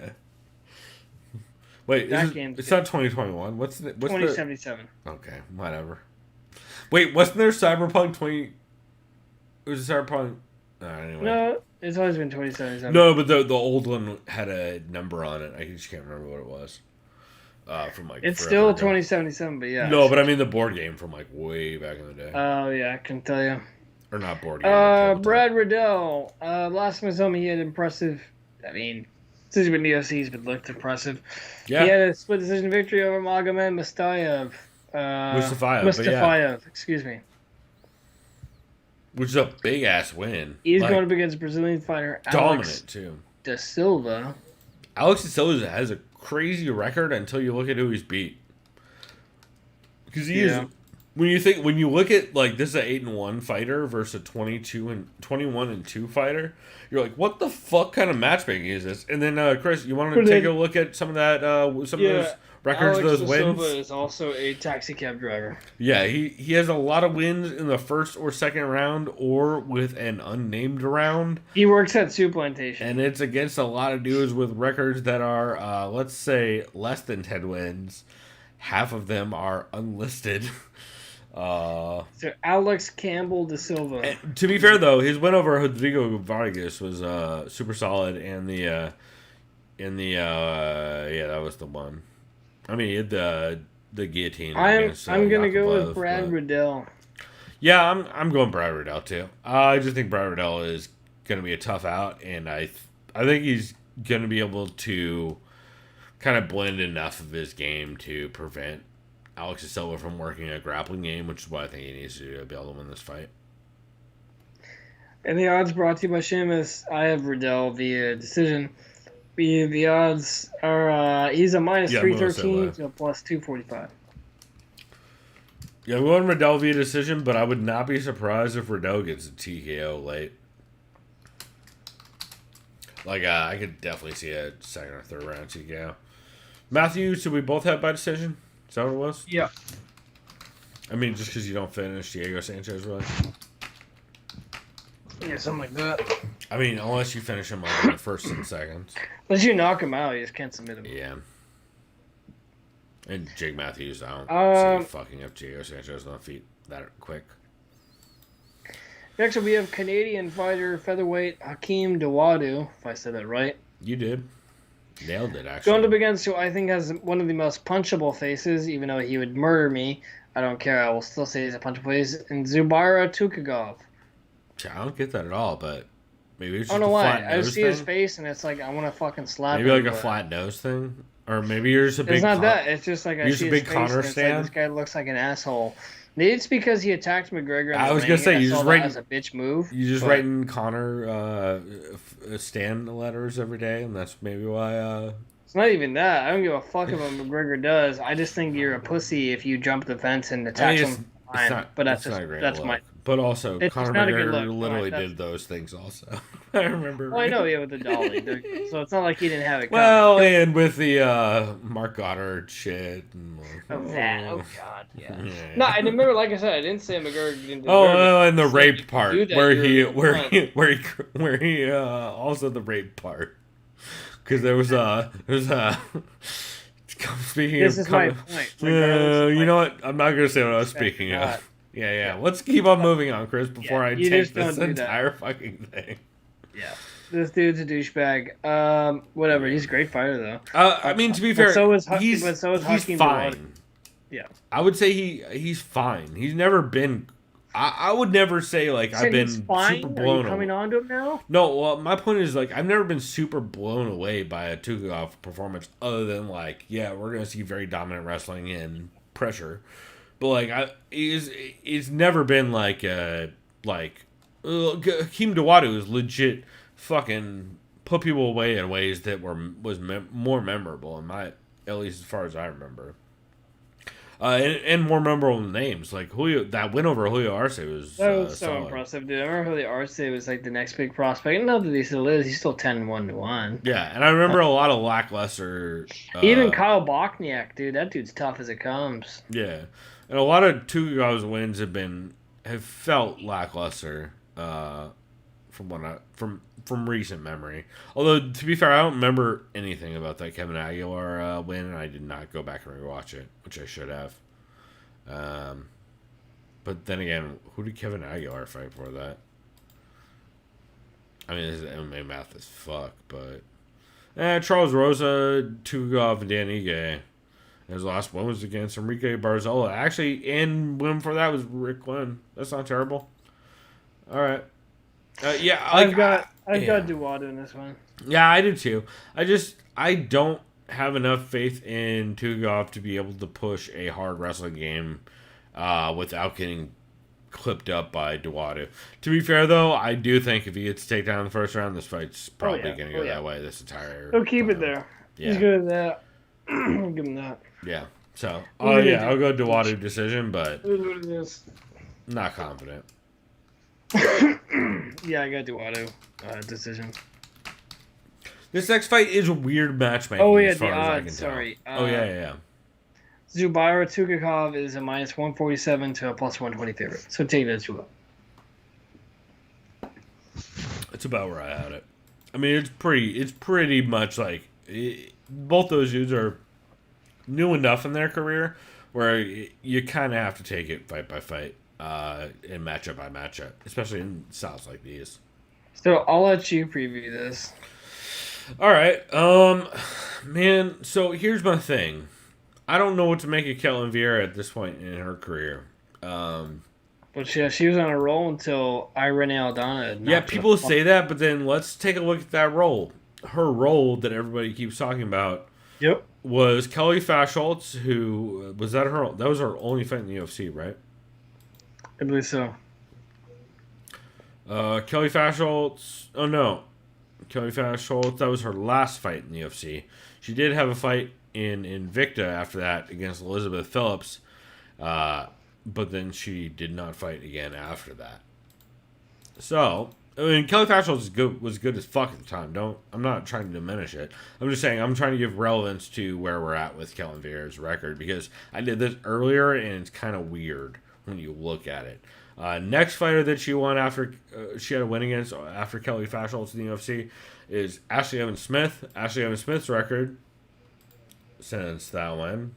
Wait, That is game's it's not 2021. What's the 2077. Okay, whatever. Wait, wasn't there Cyberpunk 20? It was Cyberpunk. Anyway. No, it's always been 2077. No, but the old one had a number on it. I just can't remember what it was. From like It's forever still ago. 2077, but yeah. No, but I mean the board game from like way back in the day, Oh yeah, I can tell you. or not board game. but tabletop. Brad Riddell. Last time I saw him, he had impressive. I mean, since he's been in the UFC, he's been looked impressive. Yeah, He had a split decision victory over Magomed Mustafayev. Mustafayev, excuse me. which is a big ass win. He's Like, going up against Brazilian fighter dominant Alex too. da Silva. Alex de Silva has a crazy record until you look at who he's beat. Because he is. When you look at like this is an 8-1 fighter versus a 21-2 fighter, you're like, what the fuck kind of matchmaking is this? And then Chris, you want to take a look at some of that, of those records, Alex those da wins? Silva is also a taxi cab driver. Yeah, he has a lot of wins in the first or second round, or with an unnamed round, He works at Soup Plantation. and it's against a lot of dudes with records that are, let's say, less than 10 wins. Half of them are unlisted. So Alex Campbell da Silva. And to be fair, though, his win over Rodrigo Vargas was super solid, and that was the one. I mean, he had the guillotine. I'm against, gonna go Yakubov, with Brad but- Riddell. Yeah, I'm going Brad Riddell too. I just think Brad Riddell is gonna be a tough out, and I think he's gonna be able to kind of blend enough of his game to prevent Alex De Silva from working a grappling game, which is what I think he needs to do to be able to win this fight. And the odds brought to you by Seamus. I have Riddell via decision. The odds are he's a minus 313 to a plus 245. Yeah, I'm going Riddell via decision, but I would not be surprised if Riddell gets a TKO late. Like, I could definitely see a second or third round TKO. Matthew, should we both have by decision? Is that what it was? Yeah. I mean, just because you don't finish Diego Sanchez, really? Yeah, something like that. I mean, unless you finish him like in the first and seconds. Unless you knock him out, you just can't submit him. Yeah. And Jake Matthews, I don't see fucking up Diego Sanchez on the feet that quick. Next up, we have Canadian fighter featherweight Hakeem Dawodu, if I said that right. You did. Nailed it, actually. Going up against who I think has one of the most punchable faces, even though he would murder me. I don't care. I will still say he's a punchable face. And Zubaira Tukagov. I don't get that at all, but maybe it's I just don't know a why. flat I nose just see thing. his face, and it's like, I want to fucking slap Maybe him. like a flat nose thing? Or maybe you're just a big... It's not that. It's just like I you're see just a his big face, Connor and it's like, stan? this guy looks like an asshole. Maybe it's because he attacked McGregor in the I was ring, gonna say, and you I just saw write- that as a bitch move. You just but- writing Connor stan letters every day, and that's maybe why... It's not even that. I don't give a fuck if what McGregor does. I just think you're a pussy if you jump the fence and attack him. But that's not a great that's look. my. But also, It's Conor not a good McGregor look. literally That's- did those things also. I remember. Well, I know, yeah, with the dolly. So it's not like he didn't have it. Well, and with the Mark Goddard shit. And, Oh God, yeah. yeah. No, I remember, like I said, I didn't say McGregor didn't deserve Oh, it. and the I said rape if you part, do that, where you're he, a cunt. also the rape part, because there was speaking This of, is my point. Regardless of you my- know what? I'm not gonna say what I was Respect speaking God. of. Yeah. Let's keep on moving on, Chris, before I you take just don't this do that. entire fucking thing. Yeah. This dude's a douchebag. Whatever. He's a great fighter, though. I mean, to be But fair, so is he's Hakeem fine. Dawodu. Yeah. I would say he's fine. He's never been. I would never say like I've been He's fine? super Are blown you coming away. on to him now? No, well, my point is like I've never been super blown away by a Tukagov performance, other than like, yeah, we're gonna see very dominant wrestling and pressure, but like it's never been like Hakeem Dawodu is legit fucking put people away in ways that was more memorable in my, at least as far as I remember. And more memorable names like Julio. That win over Julio Arce was That was so solid. impressive, dude. I remember Julio Arce was like the next big prospect. Not that he still is. He's still 10-1-1. Yeah, and I remember a lot of lackluster. Even Kyle Bochniak, dude. That dude's tough as it comes. Yeah, and a lot of Tugagov's wins have felt lackluster from recent memory. Although to be fair, I don't remember anything about that Kevin Aguilar win, and I did not go back and rewatch it, which I should have. But then again, who did Kevin Aguilar fight for that? I mean, this is MMA math as fuck, but Charles Rosa, Tugov, and Dan Ige. His last one was against Enrique Barzola. Actually, and win for that was Rick Glenn. That's not terrible. All right. Yeah, I've got Dawodu in this one. Yeah, I do too. I don't have enough faith in Tugov to be able to push a hard wrestling game without getting clipped up by Dawodu. To be fair, though, I do think if he gets taken down in the first round, this fight's probably going to go that way this entire He'll keep it there. Yeah. He's good at that. I'll give him that. Yeah. So, What do you I'll go Dawodu decision, but It is what it is. not confident. Yeah, I got Dawodu decision. This next fight is a weird matchmaking. Oh, yeah, as far the as I odds, can tell. sorry. Yeah. Zubaira Tukakov is a minus 147 to a plus 120 favorite. So take that as well. It's about where I had it. I mean, it's pretty much like both those dudes are new enough in their career where you kind of have to take it fight by fight and matchup by matchup, especially in styles like these. So I'll let you preview this. All right, man. So here's my thing. I don't know what to make of Ketlin Vieira at this point in her career. But she was on a roll until Irene Aldana. Yeah, people say that, but then let's take a look at that role. Her role that everybody keeps talking about Yep. was Kelly Fashholtz, who was that her? That was her only fight in the UFC, right? I believe so. Kelly Fashholtz. Oh no, Kelly Fashholtz. That was her last fight in the UFC. She did have a fight in Invicta after that against Elizabeth Phillips, but then she did not fight again after that. So, I mean, Kelly Fashholtz was good as fuck at the time. I'm not trying to diminish it. I'm just saying I'm trying to give relevance to where we're at with Kellen Vieira's record, because I did this earlier and it's kind of weird when you look at it. Next fighter that she won after she had a win against after Kelly Fashholtz in the UFC is Ashley Evans Smith. Ashley Evans Smith's record since that win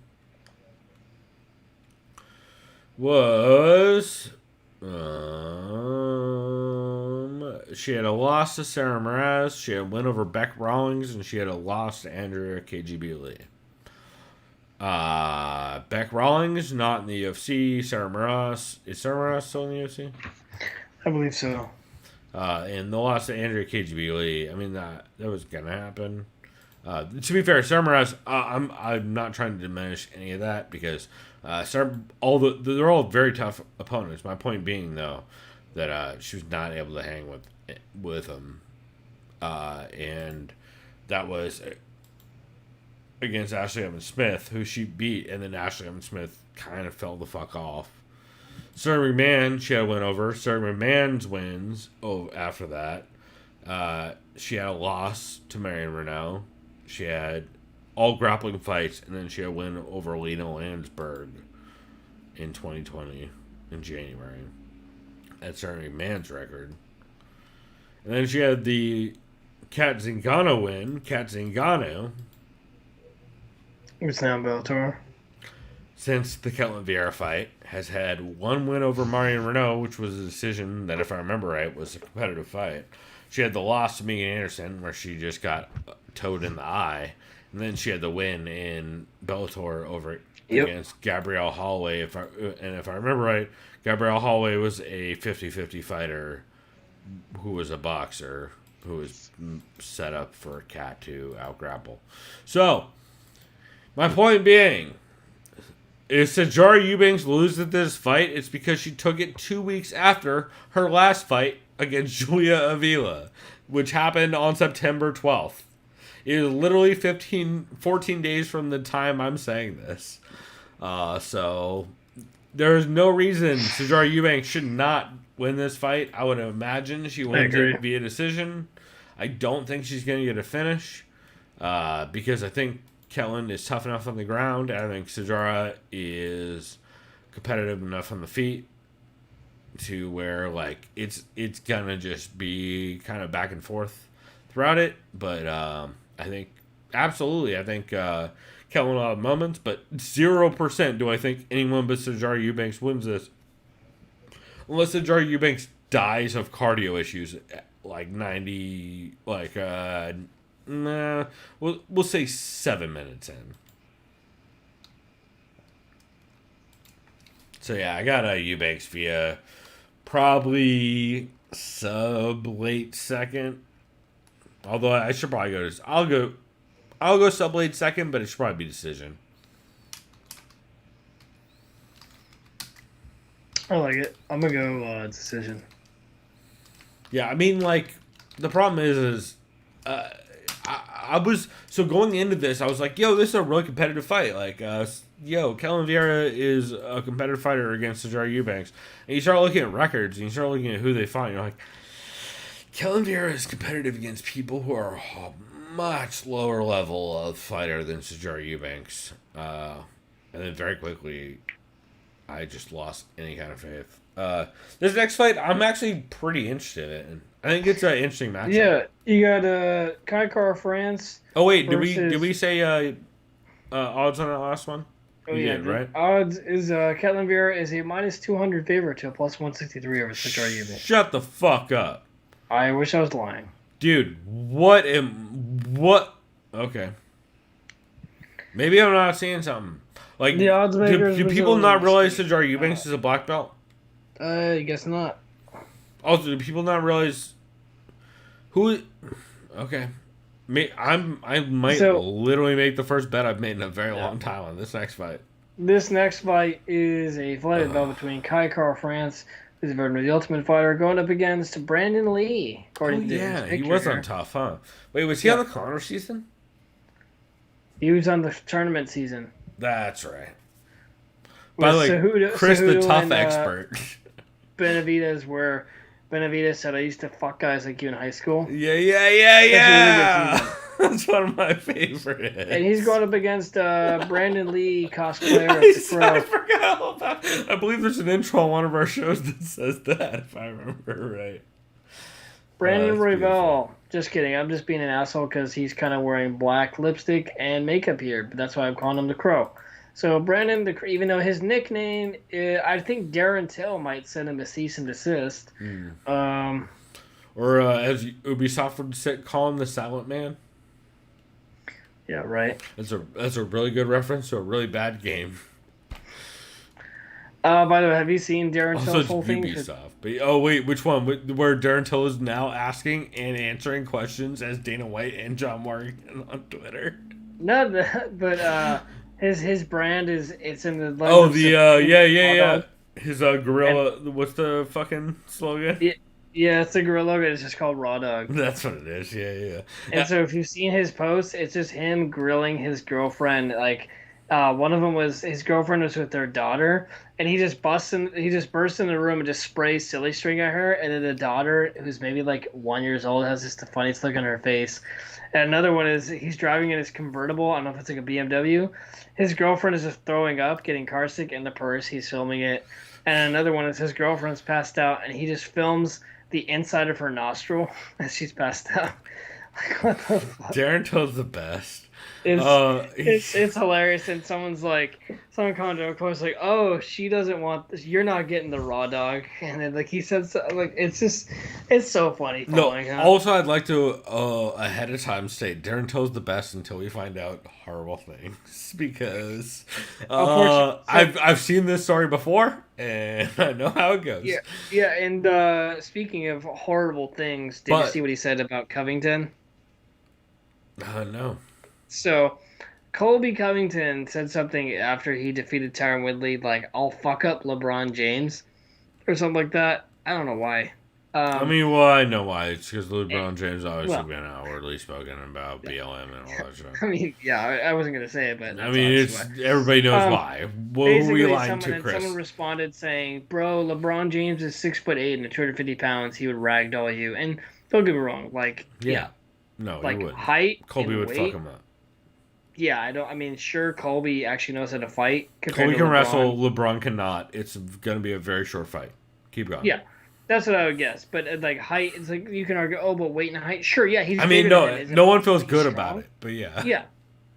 was she had a loss to Sarah Moraz, she had a win over Beck Rawlings, and she had a loss to Andrea KGB Lee. Beck Rawlings not in the UFC. Sarah Moraz, is Sarah Moraz still in the UFC? I believe so. And the loss to Andrea KGB Lee, I mean that was gonna happen. To be fair, Sarah Moraz, I'm not trying to diminish any of that, because they're all very tough opponents. My point being, though, that she was not able to hang with them, and that was against Ashley Evans Smith, who she beat, and then Ashley Evans Smith kind of fell the fuck off. Sarah McMahon, she had a win over. Sarah McMahon's wins after that. She had a loss to Marion Renault. She had all grappling fights, and then she had a win over Lena Landsberg in 2020 in January. That's Sarah McMahon's record. And then she had the Kat Zingano win. Kat Zingano, It's now Bellator. since the Ketlin Vieira fight, has had one win over Marion Renault, which was a decision that, if I remember right, was a competitive fight. She had the loss to Megan Anderson, where she just got toed in the eye. And then she had the win in Bellator against Gabrielle Holloway. If I remember right, Gabrielle Holloway was a 50-50 fighter who was a boxer who was set up for Kat to out-grapple. So, my point being, if Sajara Eubanks loses this fight, it's because she took it 2 weeks after her last fight against Julia Avila, which happened on September 12th. It is literally 14 days from the time I'm saying this. So there is no reason Sajara Eubanks should not win this fight. I would imagine she wins it via decision. I don't think she's going to get a finish, because I think Kellen is tough enough on the ground. I think Sajara is competitive enough on the feet to where, like, it's gonna just be kind of back and forth throughout it. But I think Kellen will have moments, but 0% do I think anyone but Sajara Eubanks wins this, unless Sajara Eubanks dies of cardio issues like 90, like we'll say 7 minutes in. So yeah, I got Eubanks via probably sub late second. Although I should probably I'll go sub late second, but it should probably be decision. I like it. I'm gonna go decision. Yeah, I mean, like, the problem is I was, so going into this, I was like, yo, this is a really competitive fight. Like, Kellen Vieira is a competitive fighter against Sajara Eubanks. And you start looking at records, and you start looking at who they fought, and you're like, Kellen Vieira is competitive against people who are a much lower level of fighter than Sajara Eubanks. And then very quickly, I just lost any kind of faith. This next fight, I'm actually pretty interested in. I think it's an interesting matchup. Yeah, you got Kai Kara France. Oh wait, did we say odds on that last one? Oh we yeah, did, right? Odds is Ketlin Vieira is a minus 200 favorite to a plus 163 over Sajara Eubanks. Shut the fuck up. I wish I was lying. Dude, what? Okay. Maybe I'm not seeing something. Like, the odds makers do people not realize Sajara Eubanks is a black belt? I guess not. Also, do people not realize who? Okay. I might literally make the first bet I've made in a very long time on this next fight. This next fight is a flyweight bout between Kai Kara France, who's the Ultimate Fighter, going up against Brandon Lee. He was on tough, huh? Wait, was he on the Connor season? He was on the tournament season. That's right. By the way, Chris the tough expert. Benavidez, where Benavidez said, I used to fuck guys like you in high school. Yeah. That's one of my favorites. And he's going up against Brandon Lee, cosplayer of the Crow. I forgot all about I believe there's an intro on one of our shows that says that, if I remember right. Brandon Royval. Just kidding. I'm just being an asshole because he's kind of wearing black lipstick and makeup here. But that's why I'm calling him the Crow. So Brandon, even though his nickname, I think Darren Till might send him a cease and desist. Or as Ubisoft would call him, the Silent Man. Yeah, right. That's a really good reference to a really bad game. By the way, have you seen Darren Till's whole thing? Ubisoft. But, wait, which one? Where Darren Till is now asking and answering questions as Dana White and John Morgan on Twitter. No, but his brand it's in the. His gorilla. What's the fucking slogan? Yeah, it's a gorilla. It's just called Raw Dog. That's what it is. Yeah. And so if you've seen his posts, it's just him grilling his girlfriend. Like, one of them was his girlfriend was with their daughter, and he just bursts in the room and just sprays silly string at her. And then the daughter, who's maybe like 1 year old, has just the funniest look on her face. And another one is he's driving in his convertible. I don't know if it's like a BMW. His girlfriend is just throwing up, getting car sick in the purse. He's filming it. And another one is his girlfriend's passed out, and he just films the inside of her nostril as she's passed out. Like, what the fuck? Darren Till's the best. It's hilarious, and someone commented, of course, like, "Oh, she doesn't want this. You're not getting the Raw Dog." And then, like, he said, it's so funny. Also, I'd like to ahead of time state Darren Till's the best until we find out horrible things, because I've seen this story before and I know how it goes. Yeah. And speaking of horrible things, did you see what he said about Covington? No. So, Colby Covington said something after he defeated Tyron Woodley, like, I'll fuck up LeBron James, or something like that. I don't know why. I know why. It's because LeBron James always been outwardly spoken about BLM and all that stuff. I wasn't going to say it, but everybody knows why. What were we lying to, Chris? Someone responded saying, bro, LeBron James is 6'8" and 250 pounds. He would ragdoll you. And don't get me wrong, no, like he would. Height, Colby would weight, fuck him up. Yeah, sure, Colby actually knows how to fight. Colby can wrestle, LeBron cannot. It's going to be a very short fight. Keep going. Yeah, that's what I would guess. But, like, height, it's like, you can argue, but weight and height, sure, yeah, he's no one feels good about it, but yeah.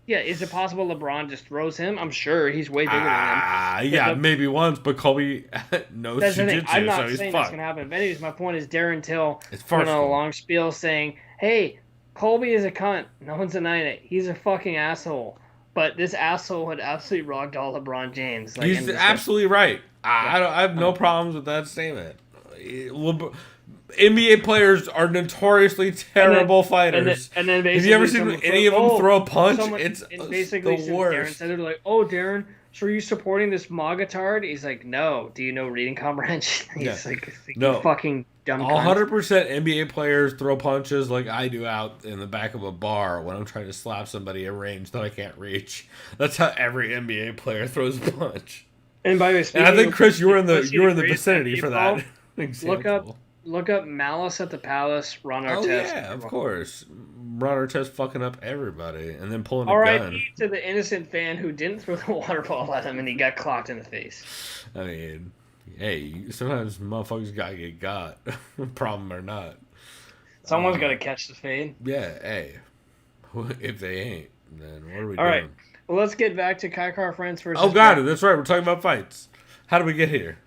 Yeah, is it possible LeBron just throws him? I'm sure he's way bigger than him. Yeah, maybe once, but Colby knows jiu-jitsu, I'm not so he's saying fucked. that's going to happen. But anyways, my point is Darren Till went on a long spiel saying, hey, Colby is a cunt. No one's denying it. He's a fucking asshole. But this asshole would absolutely ragdoll LeBron James. Like, he's absolutely right. I have no problems with that statement. NBA players are notoriously terrible fighters. And then basically, have you ever seen any of them throw a punch? It's basically the worst. Darren said, they're like, "Oh, Darren, so are you supporting this MAGA tard?" He's like, "No. Do you know reading comprehension?" He's like, "No, you fucking dumb." 100% NBA players throw punches like I do out in the back of a bar when I'm trying to slap somebody at range that I can't reach. That's how every NBA player throws a punch. And by the way, and I think Chris, you were in the vicinity for that. Look up Malice at the Palace, Ron Artest. Oh yeah, of course. Ron Artest fucking up everybody and then pulling a gun. R.I.P. to the innocent fan who didn't throw the water ball at him and he got clocked in the face. I mean, hey, sometimes motherfuckers gotta get got, problem or not. Someone's gotta catch the fade. Yeah, hey. If they ain't, then what are we doing? All right, well, let's get back to Kai Kara France versus... Oh, got it. That's right. We're talking about fights. How did we get here?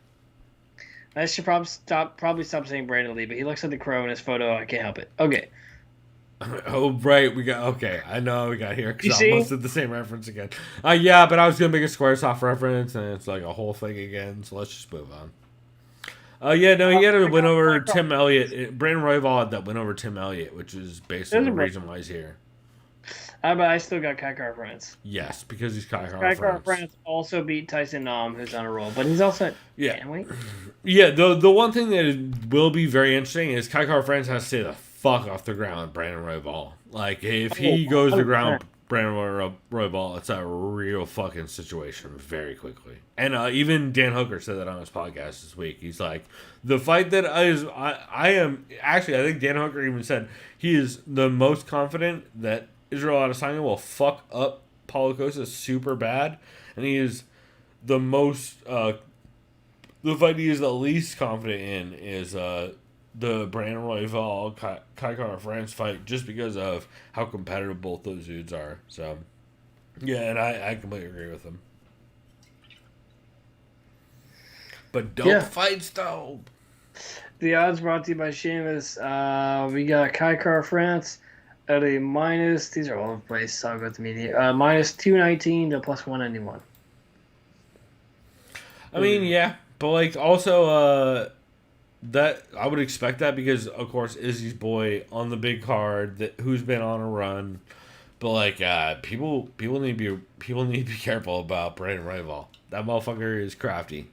I should probably stop saying Brandon Lee, but he looks like the Crow in his photo. I can't help it. Okay. Oh, right. I know we got here because I almost did the same reference again. Yeah, but I was going to make a Squaresoft reference, and it's like a whole thing again, so let's just move on. He had a win over Tim Elliott. Brandon Royval had that win over Tim Elliott, which is basically the reason why he's here. But I still got Kai France. Yes, because he's Kai Kai France. France also beat Tyson Nam, who's on a roll, but he's also wait. Yeah, the one thing that will be very interesting is Kai France has to stay the fuck off the ground with Brandon Royval. Like, if he goes to the ground, Brandon Royval, it's a real fucking situation very quickly. And even Dan Hooker said that on his podcast this week. He's like, the fight that I am actually, I think Dan Hooker even said he is the most confident that Israel Adesanya will fuck up Paulo Costa super bad, and he is the most the fight he is the least confident in is the Brandon Royval Kai France fight, just because of how competitive both those dudes are. So yeah, and I completely agree with him. But dope fights though. The odds brought to you by Seamus. We got Kai France at a minus. These are all over the place. So I'll go with the media. Minus 219 to plus 191. I mean, yeah, but like also that I would expect that because of course Izzy's boy on the big card who's been on a run. But like people need to be careful about Brandon Royval. That motherfucker is crafty.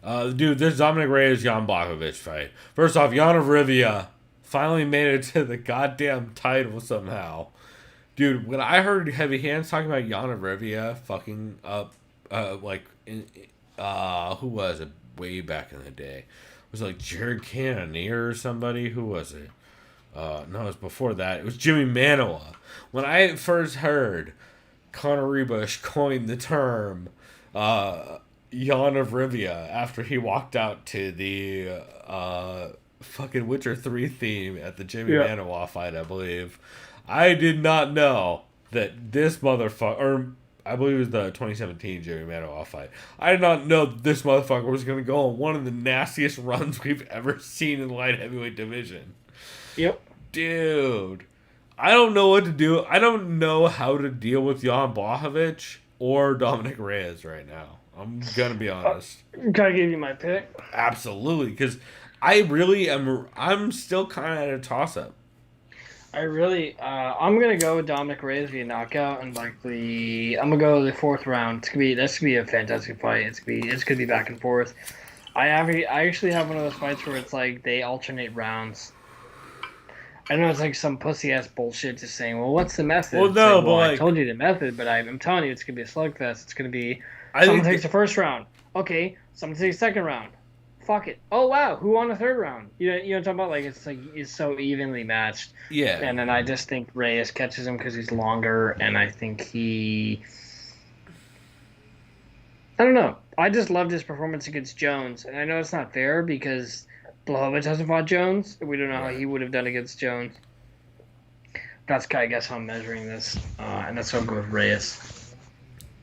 Dude, this Dominic Reyes-Jan Blachowicz fight. First off, Jan of Rivia finally made it to the goddamn title somehow. Dude, when I heard Heavy Hands talking about Jan of Rivia fucking up, who was it way back in the day? It was like Jared Cannonier or somebody. Who was it? No, it was before that. It was Jimmy Manoa. When I first heard Conor Rebush coin the term, Jan of Rivia after he walked out to the fucking Witcher 3 theme at the Jimmy Manoa fight, I believe. I did not know that this motherfucker, or I believe it was the 2017 Jimmy Manoa fight. I did not know that this motherfucker was going to go on one of the nastiest runs we've ever seen in the light heavyweight division. Yep. Dude, I don't know what to do. I don't know how to deal with Jan Blachowicz or Dominic Reyes right now. I'm gonna be honest. Can I give you my pick? Absolutely, because I really am. I'm still kind of at a toss-up. I'm gonna go with Dominic Reyes via knockout, and I'm gonna go the fourth round. That's gonna be a fantastic fight. It's gonna be back and forth. I actually have one of those fights where it's like they alternate rounds. I know it's like some pussy ass bullshit just saying, well, what's the method? Well, no, like, but I told you the method, but I'm telling you, it's gonna be a slugfest. It's gonna be someone takes the first round. Okay, someone takes the second round. Fuck it. Oh wow, who won the third round? You know what I'm talking about? Like it's so evenly matched. Yeah. And then I just think Reyes catches him because he's longer, and I think I don't know. I just loved his performance against Jones, and I know it's not fair because Blachowicz hasn't fought Jones. We don't know how he would have done against Jones. That's I guess how I'm measuring this, and that's how I'll go with Reyes.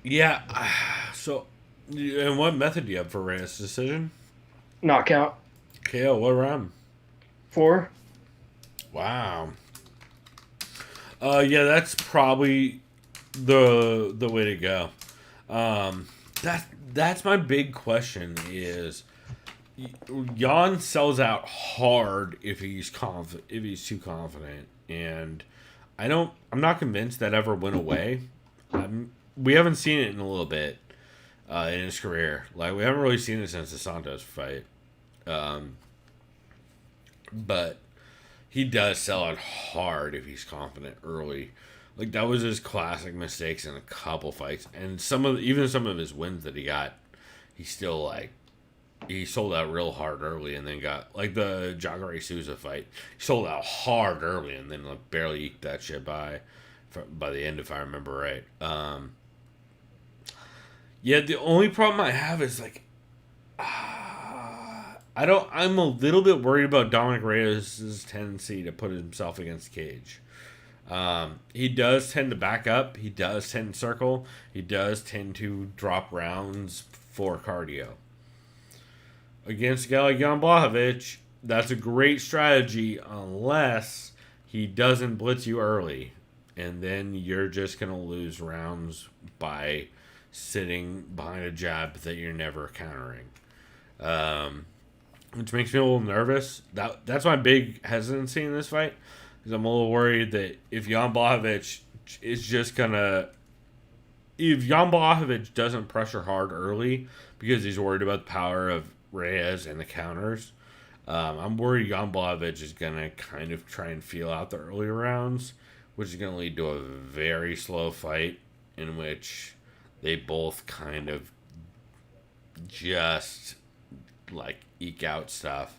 Yeah. So, and what method do you have for Reyes' decision? Knockout. KO. What round? 4. Wow. Yeah, that's probably the way to go. That's my big question is Jan sells out hard if he's too confident, and I'm not convinced that ever went away. We haven't seen it in a little bit in his career. Like we haven't really seen it since the Santos fight. But he does sell out hard if he's confident early. Like that was his classic mistakes in a couple fights, and some of his wins that he got, he still he sold out real hard early, and then got like the Jacare Souza fight. He sold out hard early, and then barely eked that shit by the end, if I remember right. Yeah, the only problem I have is I'm a little bit worried about Dominic Reyes' tendency to put himself against the cage. He does tend to back up. He does tend to circle. He does tend to drop rounds for cardio. Against a guy like Jan Blachowicz, that's a great strategy unless he doesn't blitz you early. And then you're just going to lose rounds by sitting behind a jab that you're never countering. Which makes me a little nervous. That's my big hesitancy in this fight. because I'm a little worried that if Jan Blachowicz is just gonna, if Jan Blachowicz doesn't pressure hard early because he's worried about the power of Reyes and the counters, I'm worried Jan Blachowicz is gonna kind of try and feel out the earlier rounds, which is gonna lead to a very slow fight in which they both kind of just like eke out stuff.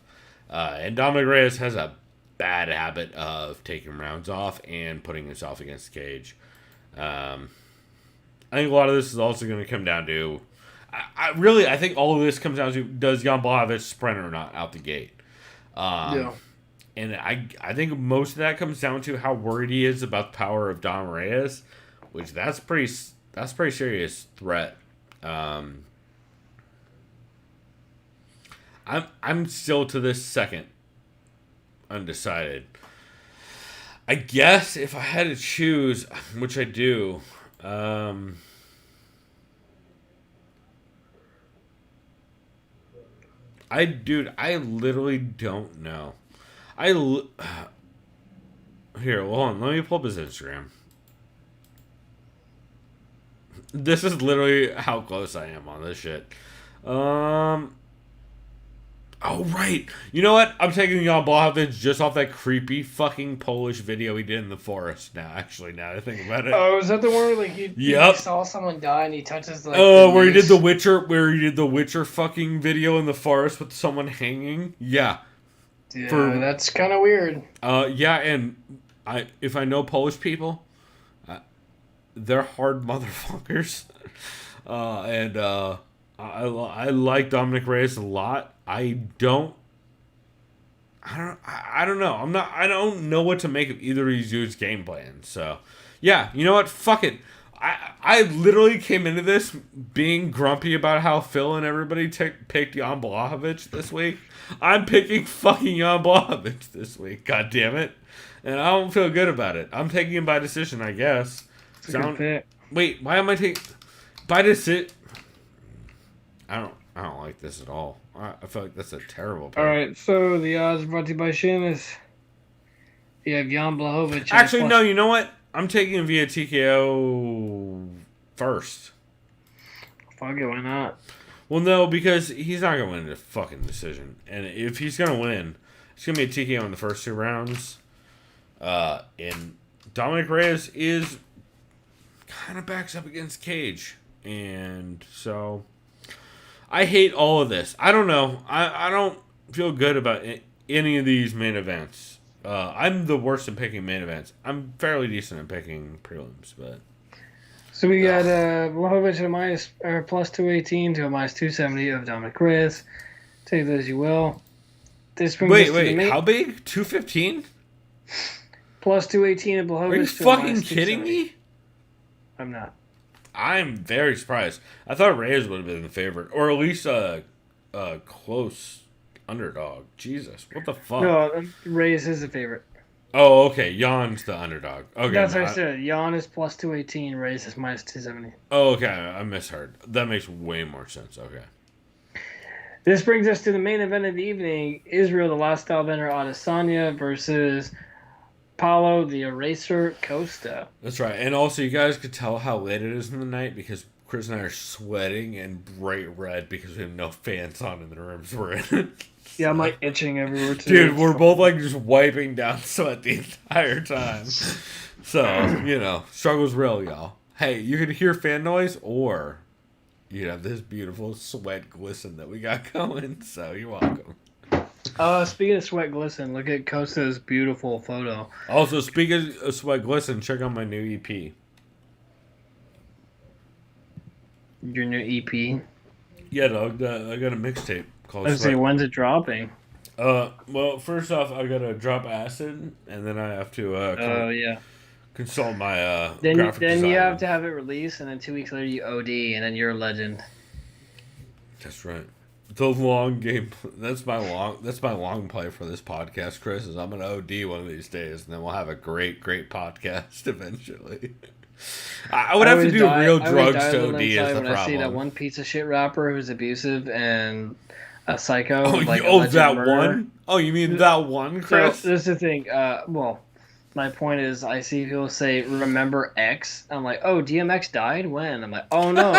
And Dominic Reyes has a bad habit of taking rounds off and putting himself against the cage. I think a lot of this is also going to come down to, I think all of this comes down to, does Jan Blachowicz sprint or not out the gate? Yeah. And I think most of that comes down to how worried he is about the power of Dom Reyes, which that's pretty serious threat. I'm still to this second undecided. I guess if I had to choose, which I do, I literally don't know. Here, hold on. Let me pull up his Instagram. This is literally how close I am on this shit. Oh, right. You know what? I'm taking Jan Blachowicz just off that creepy fucking Polish video he did in the forest now, actually, now that I think about it. Oh, is that the one where, like, he saw someone die and he touches, like, where he did the Witcher fucking video in the forest with someone hanging? Yeah. Yeah, that's kind of weird. Yeah, and if I know Polish people, they're hard motherfuckers. I like Dominic Reyes a lot. I don't know. I don't know what to make of either of these dudes' game plans. So, yeah, you know what? Fuck it. I literally came into this being grumpy about how Phil and everybody picked Jan Blachowicz this week. I'm picking fucking Jan Blachowicz this week. God damn it. And I don't feel good about it. I'm taking him by decision, I guess. It's a good pick. Wait, why am I taking by decision? I don't like this at all. I feel like that's a terrible pick. All right, so the odds brought to you by Seamus. You have Jan Blachowicz. Actually, no, you know what? I'm taking him via TKO first. Fuck it, why not? Well, no, because he's not going to win the fucking decision. And if he's going to win, it's going to be a TKO in the first 2 rounds. And Dominic Reyes is kind of backs up against Cage. And so I hate all of this. I don't know. I don't feel good about any of these main events. I'm the worst at picking main events. I'm fairly decent at picking prelims, but so we got Blachowicz at a plus 218 to a minus 270 of Dominic Reyes. Take that as you will. This brings us to the main... how big? 215? Plus 218 of Blachowicz. Are you fucking kidding me? I'm not. I'm very surprised. I thought Reyes would have been the favorite, or at least a close underdog. Jesus, what the fuck? No, Reyes is the favorite. Oh, okay. Jan's the underdog. Okay, that's what I said. Jan is plus 218. Reyes is minus 270. Oh, okay. I misheard. That makes way more sense. Okay. This brings us to the main event of the evening: Israel, the last style bender, Adesanya versus Paulo the Eraser Costa. That's right. And also, you guys could tell how late it is in the night because Chris and I are sweating and bright red because we have no fans on in the rooms we're in. Yeah, I'm like itching everywhere too. Dude, we're both like just wiping down sweat the entire time. So, struggle's real, y'all. Hey, you can hear fan noise or you have this beautiful sweat glisten that we got going. So you're welcome. Speaking of sweat glisten, look at Costa's beautiful photo. Also, speaking of sweat glisten, check out my new EP. Your new EP? Yeah, dog. I got a mixtape called. I was saying, when's it dropping? Well, first off, I gotta drop acid, and then I have to. Consult my then graphic designer. You have to have it released, and then 2 weeks later you OD, and then you're a legend. That's right. The long game. That's my long play for this podcast, Chris. Is I'm gonna OD one of these days, and then we'll have a great podcast eventually. I would have to do real drugs to OD is the problem. When I see that one piece of shit rapper who's abusive and a psycho. That murderer. One? Oh, you mean that one, Chris? So, this is the thing. My point is, I see people say, "Remember X?" I'm like, "Oh, DMX died when?" I'm like, "Oh no."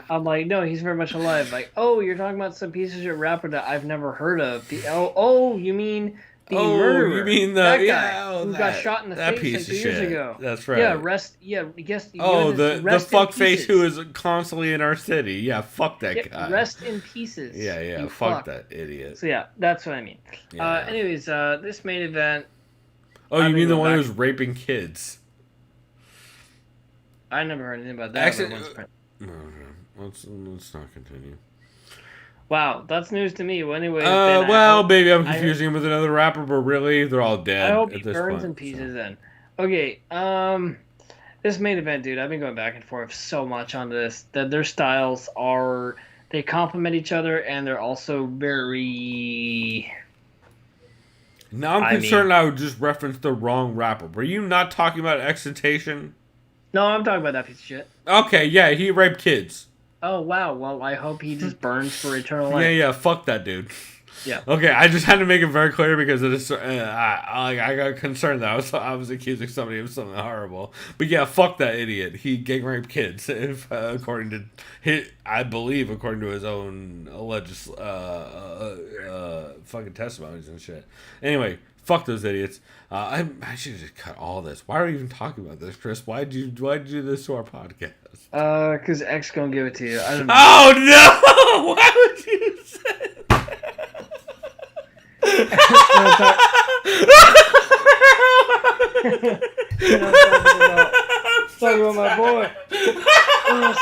I'm like, "No, he's very much alive." Like, "Oh, you're talking about some piece of shit rapper that I've never heard of." Oh, you mean the Oh, you murderer? mean That guy yeah, oh, who got that shot in the that face piece like of 2 years shit. ago. That's right. Yeah, rest. Yeah, guess. Oh, the the fuck face who is constantly in our city. Yeah, fuck that guy. Rest in pieces. Yeah, You fuck that idiot. So yeah, that's what I mean. Yeah. Anyways, this main event. Oh, I've you been mean the going one back- who's raping kids? I never heard anything about that. Actually, but let's not continue. wow, that's news to me. Well, anyways, Maybe I'm confusing him with another rapper, but really, they're all dead. I hope at he this burns point, in pieces then. Okay, this main event, dude, I've been going back and forth so much on this that their styles are they complement each other and they're also very. Now I'm concerned I would just reference the wrong rapper. Were you not talking about Excitation? No, I'm talking about that piece of shit. Okay, yeah, he raped kids. Oh wow, well I hope he just burns for eternal life. Yeah, fuck that dude. Yeah. Okay, I just had to make it very clear because it is. I got concerned that I was accusing somebody of something horrible. But yeah, fuck that idiot. He gang raped kids, if according to I believe according to his own alleged fucking testimonies and shit. Anyway, fuck those idiots. I should have just cut all this. Why are we even talking about this, Chris? Why'd you do this to our podcast? Cause X gonna give it to you. I don't know. Oh no! Why would you say that? Talking about my boy. God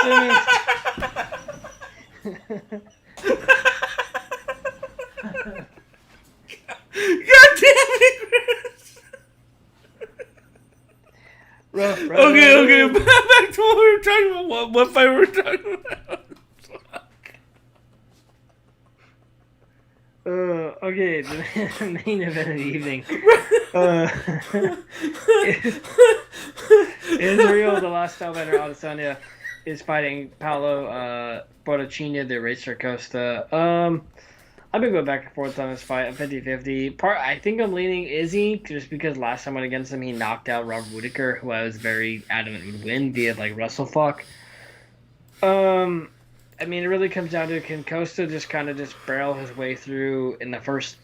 damn it, Chris. Okay. Back to what we were talking about. What fight we were talking about? Okay, the main event of the evening. Israel, the last Stylebender Adesanya, is fighting Paulo Borrachinha, the racer Costa. I've been going back and forth on this fight. I'm 50-50. I think I'm leaning Izzy, just because last time I went against him, he knocked out Robert Whittaker, who I was very adamant would win via, like, WrestleFuck. I mean, it really comes down to, can Costa just kind of just barrel his way through in the first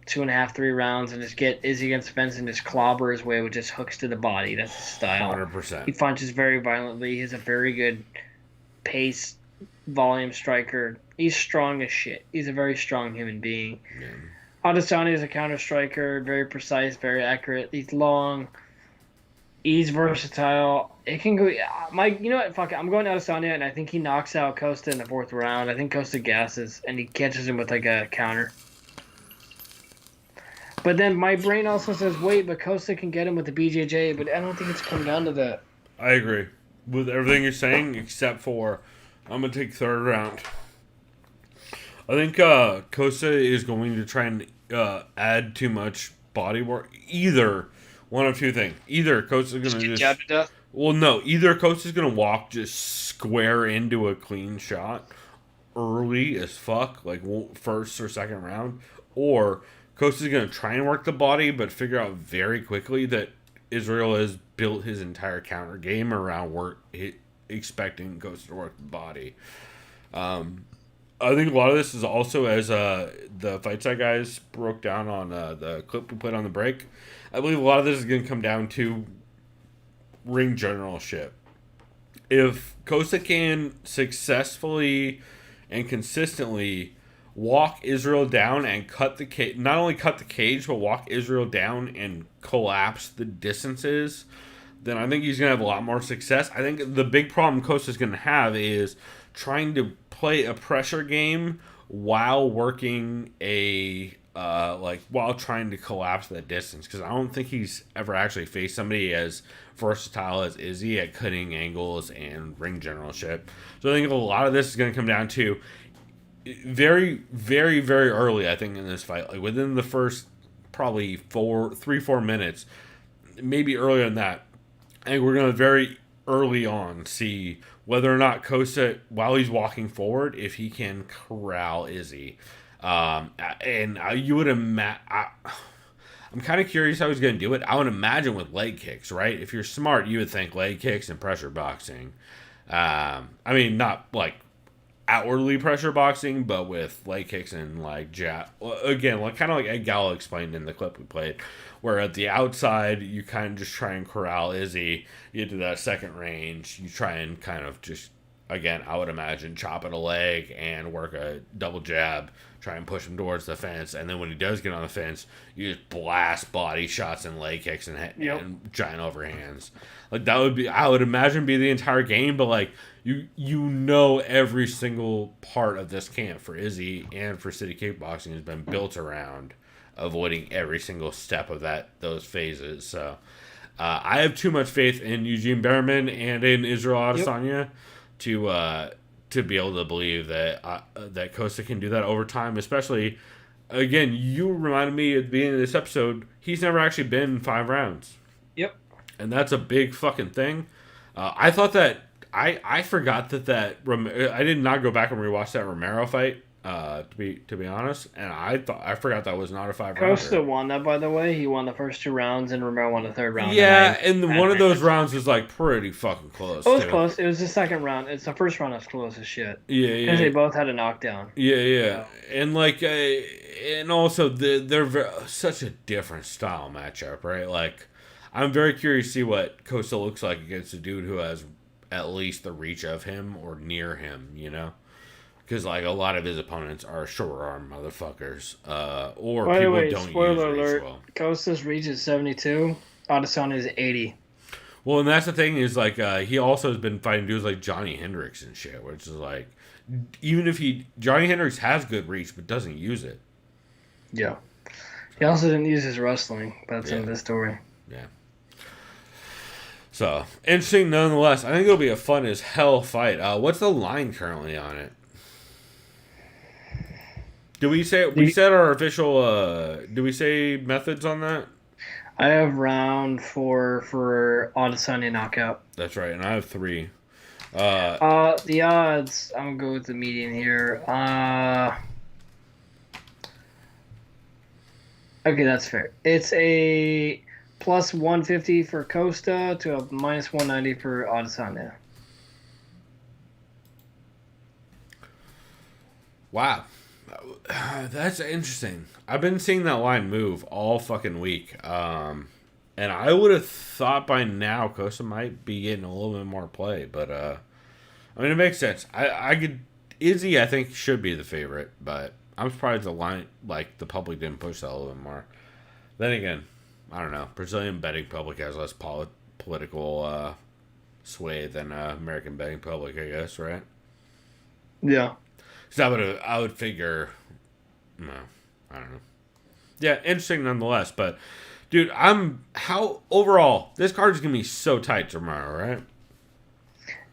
2.5, 3 rounds and just get Izzy against the fence and just clobber his way with just hooks to the body? That's his style. 100%. He punches very violently. He has a very good pace, volume striker. He's strong as shit. He's a very strong human being. Yeah. Adesanya is a counter striker, very precise, very accurate. He's long. He's versatile. It can go. You know what? Fuck it. I'm going Adesanya, and I think he knocks out Costa in the 4th round. I think Costa gasses, and he catches him with like a counter. But then my brain also says, wait, but Costa can get him with the BJJ, but I don't think it's come down to that. I agree with everything you're saying, except for I'm going to take 3rd round. I think Costa is going to try and add too much body work. Either one of two things. Either Costa's going to just... either Costa's going to walk just square into a clean shot early as fuck, like 1st or 2nd round, or Costa's going to try and work the body, but figure out very quickly that Israel has built his entire counter game around expecting Costa to work the body. I think a lot of this is also, as the Fight Side guys broke down on the clip we put on the break, I believe a lot of this is going to come down to ring generalship. If Costa can successfully and consistently walk Israel down and cut the cage, not only cut the cage, but walk Israel down and collapse the distances, then I think he's going to have a lot more success. I think the big problem Costa's going to have is trying to play a pressure game while working while trying to collapse that distance, because I don't think he's ever actually faced somebody as versatile as Izzy at cutting angles and ring generalship. So I think a lot of this is going to come down to very, very, very early, I think, in this fight, like within the first probably 3-4 minutes, maybe earlier than that. I think we're going to very early on see whether or not Costa, while he's walking forward, if he can corral Izzy. And you would imagine, I'm kind of curious how he's going to do it. I would imagine with leg kicks, right? If you're smart, you would think leg kicks and pressure boxing. I mean, not like outwardly pressure boxing, but with leg kicks and like jab. Again, like kind of like Ed Gallo explained in the clip we played, where at the outside you kind of just try and corral Izzy. You get to that second range, you try and kind of just, again, I would imagine chop at a leg and work a double jab, try and push him towards the fence, and then when he does get on the fence, you just blast body shots and leg kicks and, and giant overhands. Like that would be, I would imagine, be the entire game, but like you know every single part of this camp for Izzy and for City Kickboxing has been built around avoiding every single step of those phases. So I have too much faith in Eugene Behrman and in Israel Adesanya to be able to believe that that Costa can do that over time. Especially, again, you reminded me at the beginning of this episode, he's never actually been 5 rounds. Yep. And that's a big fucking thing. I thought that I forgot that I did not go back and rewatch that Romero fight. To be honest, and I forgot that was not a 5 rounder. Costa won that, by the way. He won the first 2 rounds, and Romero won the 3rd round. Yeah, and one of those rounds was like pretty fucking close. It was close. It was the second round. It's the first round that's close as shit. Yeah. Because they both had a knockdown. Yeah. And like, and also they're such a different style matchup, right? Like, I'm very curious to see what Costa looks like against a dude who has at least the reach of him or near him, you know? Because, like, a lot of his opponents are short-arm motherfuckers. Or By the people way, don't spoiler use alert, reach well. Costa's reach is 72. Adesanya is 80. Well, and that's the thing is, like, he also has been fighting dudes like Johnny Hendricks and shit, which is, like, even if Johnny Hendricks has good reach, but doesn't use it. Yeah. He also didn't use his wrestling, but that's in this story. Yeah. So, interesting nonetheless. I think it'll be a fun as hell fight. What's the line currently on it? Did we say we said our official? Did we say methods on that? I have round 4 for Adesanya knockout. That's right, and I have 3. The odds. I'm gonna go with the median here. Okay, that's fair. It's a plus 150 for Costa to a minus 190 for Adesanya. Wow. That's interesting. I've been seeing that line move all fucking week. And I would have thought by now Costa might be getting a little bit more play, but I mean, it makes sense. Izzy, I think, should be the favorite, but I'm surprised the line, like, the public didn't push that a little bit more. Then again, I don't know. Brazilian betting public has less political sway than American betting public, I guess, right? Yeah. So I would figure, no, I don't know. Yeah, interesting nonetheless. But, dude, overall, this card is gonna be so tight tomorrow, right?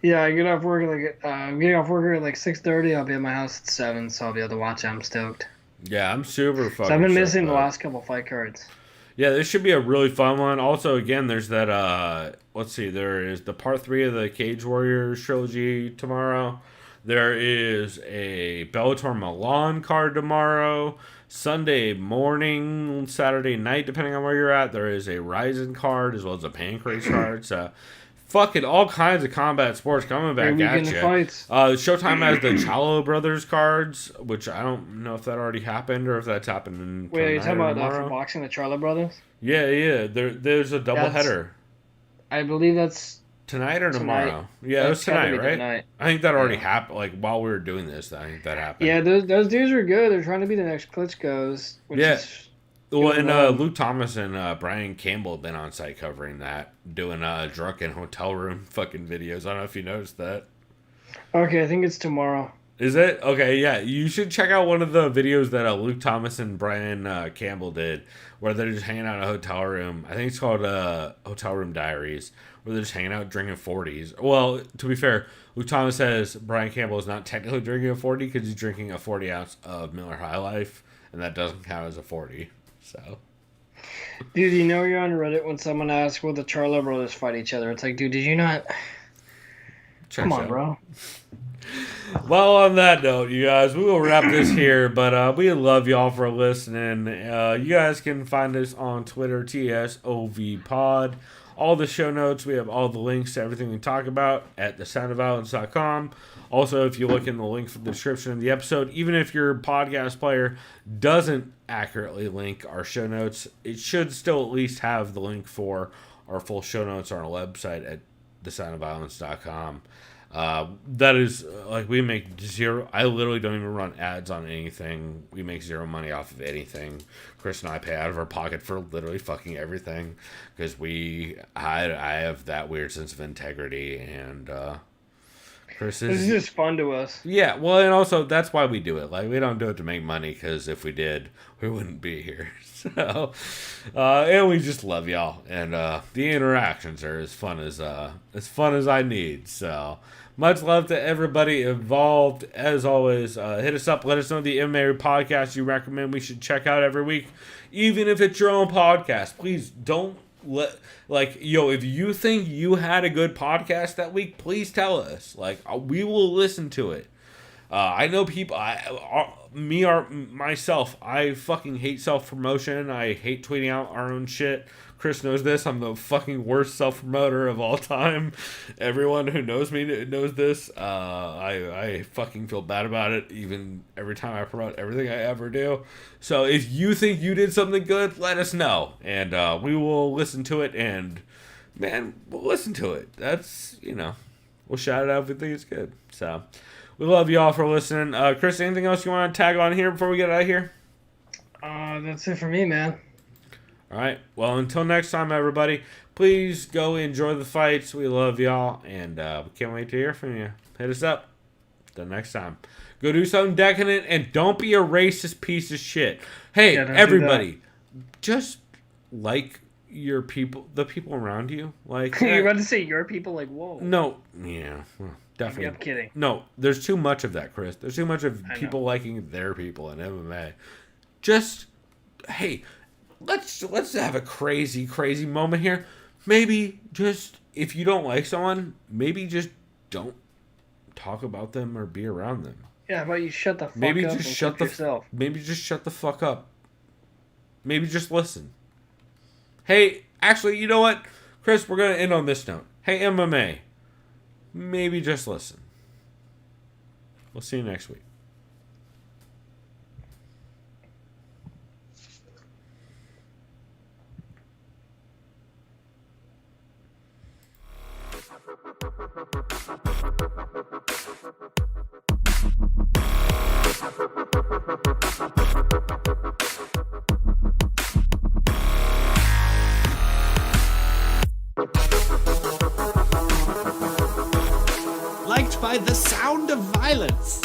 Yeah, I get off work I'm getting off work at like 6:30. I'll be at my house at 7, so I'll be able to watch. I'm stoked. Yeah, I'm super fucking. So I've been missing the last couple fight cards. Yeah, this should be a really fun one. Also, again, there's that. Let's see, there is the part 3 of the Cage Warriors trilogy tomorrow. There is a Bellator Milan card tomorrow. Sunday morning, Saturday night, depending on where you're at, there is a Ryzen card as well as a Pancrase card. So, fucking all kinds of combat sports coming back at you. Fights. Showtime has the Chalo Brothers cards, which I don't know if that already happened or if that's happening. Wait, are you talking about for boxing, the Charlo Brothers? Yeah. There's a double header. I believe that's tonight or tomorrow? Yeah, it was tonight, right? Tonight. I think that already happened. Like while we were doing this, I think that happened. Yeah, those dudes are good. They're trying to be the next Klitschko's. Well, and Luke Thomas and Brian Campbell have been on site covering that, doing drunken hotel room fucking videos. I don't know if you noticed that. Okay, I think it's tomorrow. Is it? Okay, yeah. You should check out one of the videos that Luke Thomas and Brian Campbell did, where they're just hanging out in a hotel room. I think it's called Hotel Room Diaries, where they're just hanging out drinking 40s. Well, to be fair, Luke Thomas says Brian Campbell is not technically drinking a 40 because he's drinking a 40 ounce of Miller High Life, and that doesn't count as a 40. So, dude, you know you're on Reddit when someone asks, will the Charlo brothers fight each other? It's like, dude, did you not? Come on, bro. Well, on that note, you guys, we will wrap this here, but we love y'all for listening. You guys can find us on Twitter, TSOVPod. All the show notes, we have all the links to everything we talk about at thesoundofviolence.com. Also, if you look in the link for the description of the episode, even if your podcast player doesn't accurately link our show notes, it should still at least have the link for our full show notes on our website at thesoundofviolence.com. That is, like, we make zero. I literally don't even run ads on anything. We make zero money off of anything. Chris and I pay out of our pocket for literally fucking everything because I have that weird sense of integrity, and Chris This is just fun to us. yeah. Well, and also that's why we do it. Like, we don't do it to make money, because if we did, we wouldn't be here. So, and we just love y'all, and the interactions are as fun as I need. So, much love to everybody involved. As always, hit us up. Let us know the MMA podcast you recommend we should check out every week, even if it's your own podcast. Please don't if you think you had a good podcast that week, please tell us. Like, we will listen to it. I know people. Myself, I fucking hate self-promotion. I hate tweeting out our own shit. Chris knows this. I'm the fucking worst self-promoter of all time. Everyone who knows me knows this. I fucking feel bad about it, even every time I promote everything I ever do. So if you think you did something good, let us know, and we will listen to it. And man, we'll listen to it. That's, we'll shout it out if we think it's good. So. We love y'all for listening. Chris, anything else you want to tag on here before we get out of here? That's it for me, man. All right. Well, until next time, everybody, please go enjoy the fights. We love y'all, and we can't wait to hear from you. Hit us up the next time. Go do something decadent, and don't be a racist piece of shit. Hey, everybody, just like your people, the people around you. Like, you're about to say your people, like, whoa. No, yeah. Definitely. I'm kidding. No, there's too much of that, Chris. There's too much of people liking their people in MMA. Just, hey, let's have a crazy moment here. Maybe just, if you don't like someone, maybe just don't talk about them or be around them. Yeah, how about you shut the fuck up Maybe and just shut the yourself. Maybe just shut the fuck up. Maybe just listen. Hey, actually, you know what, Chris? We're gonna end on this note. Hey, MMA. Maybe just listen. We'll see you next week. Liked by the sound of violence.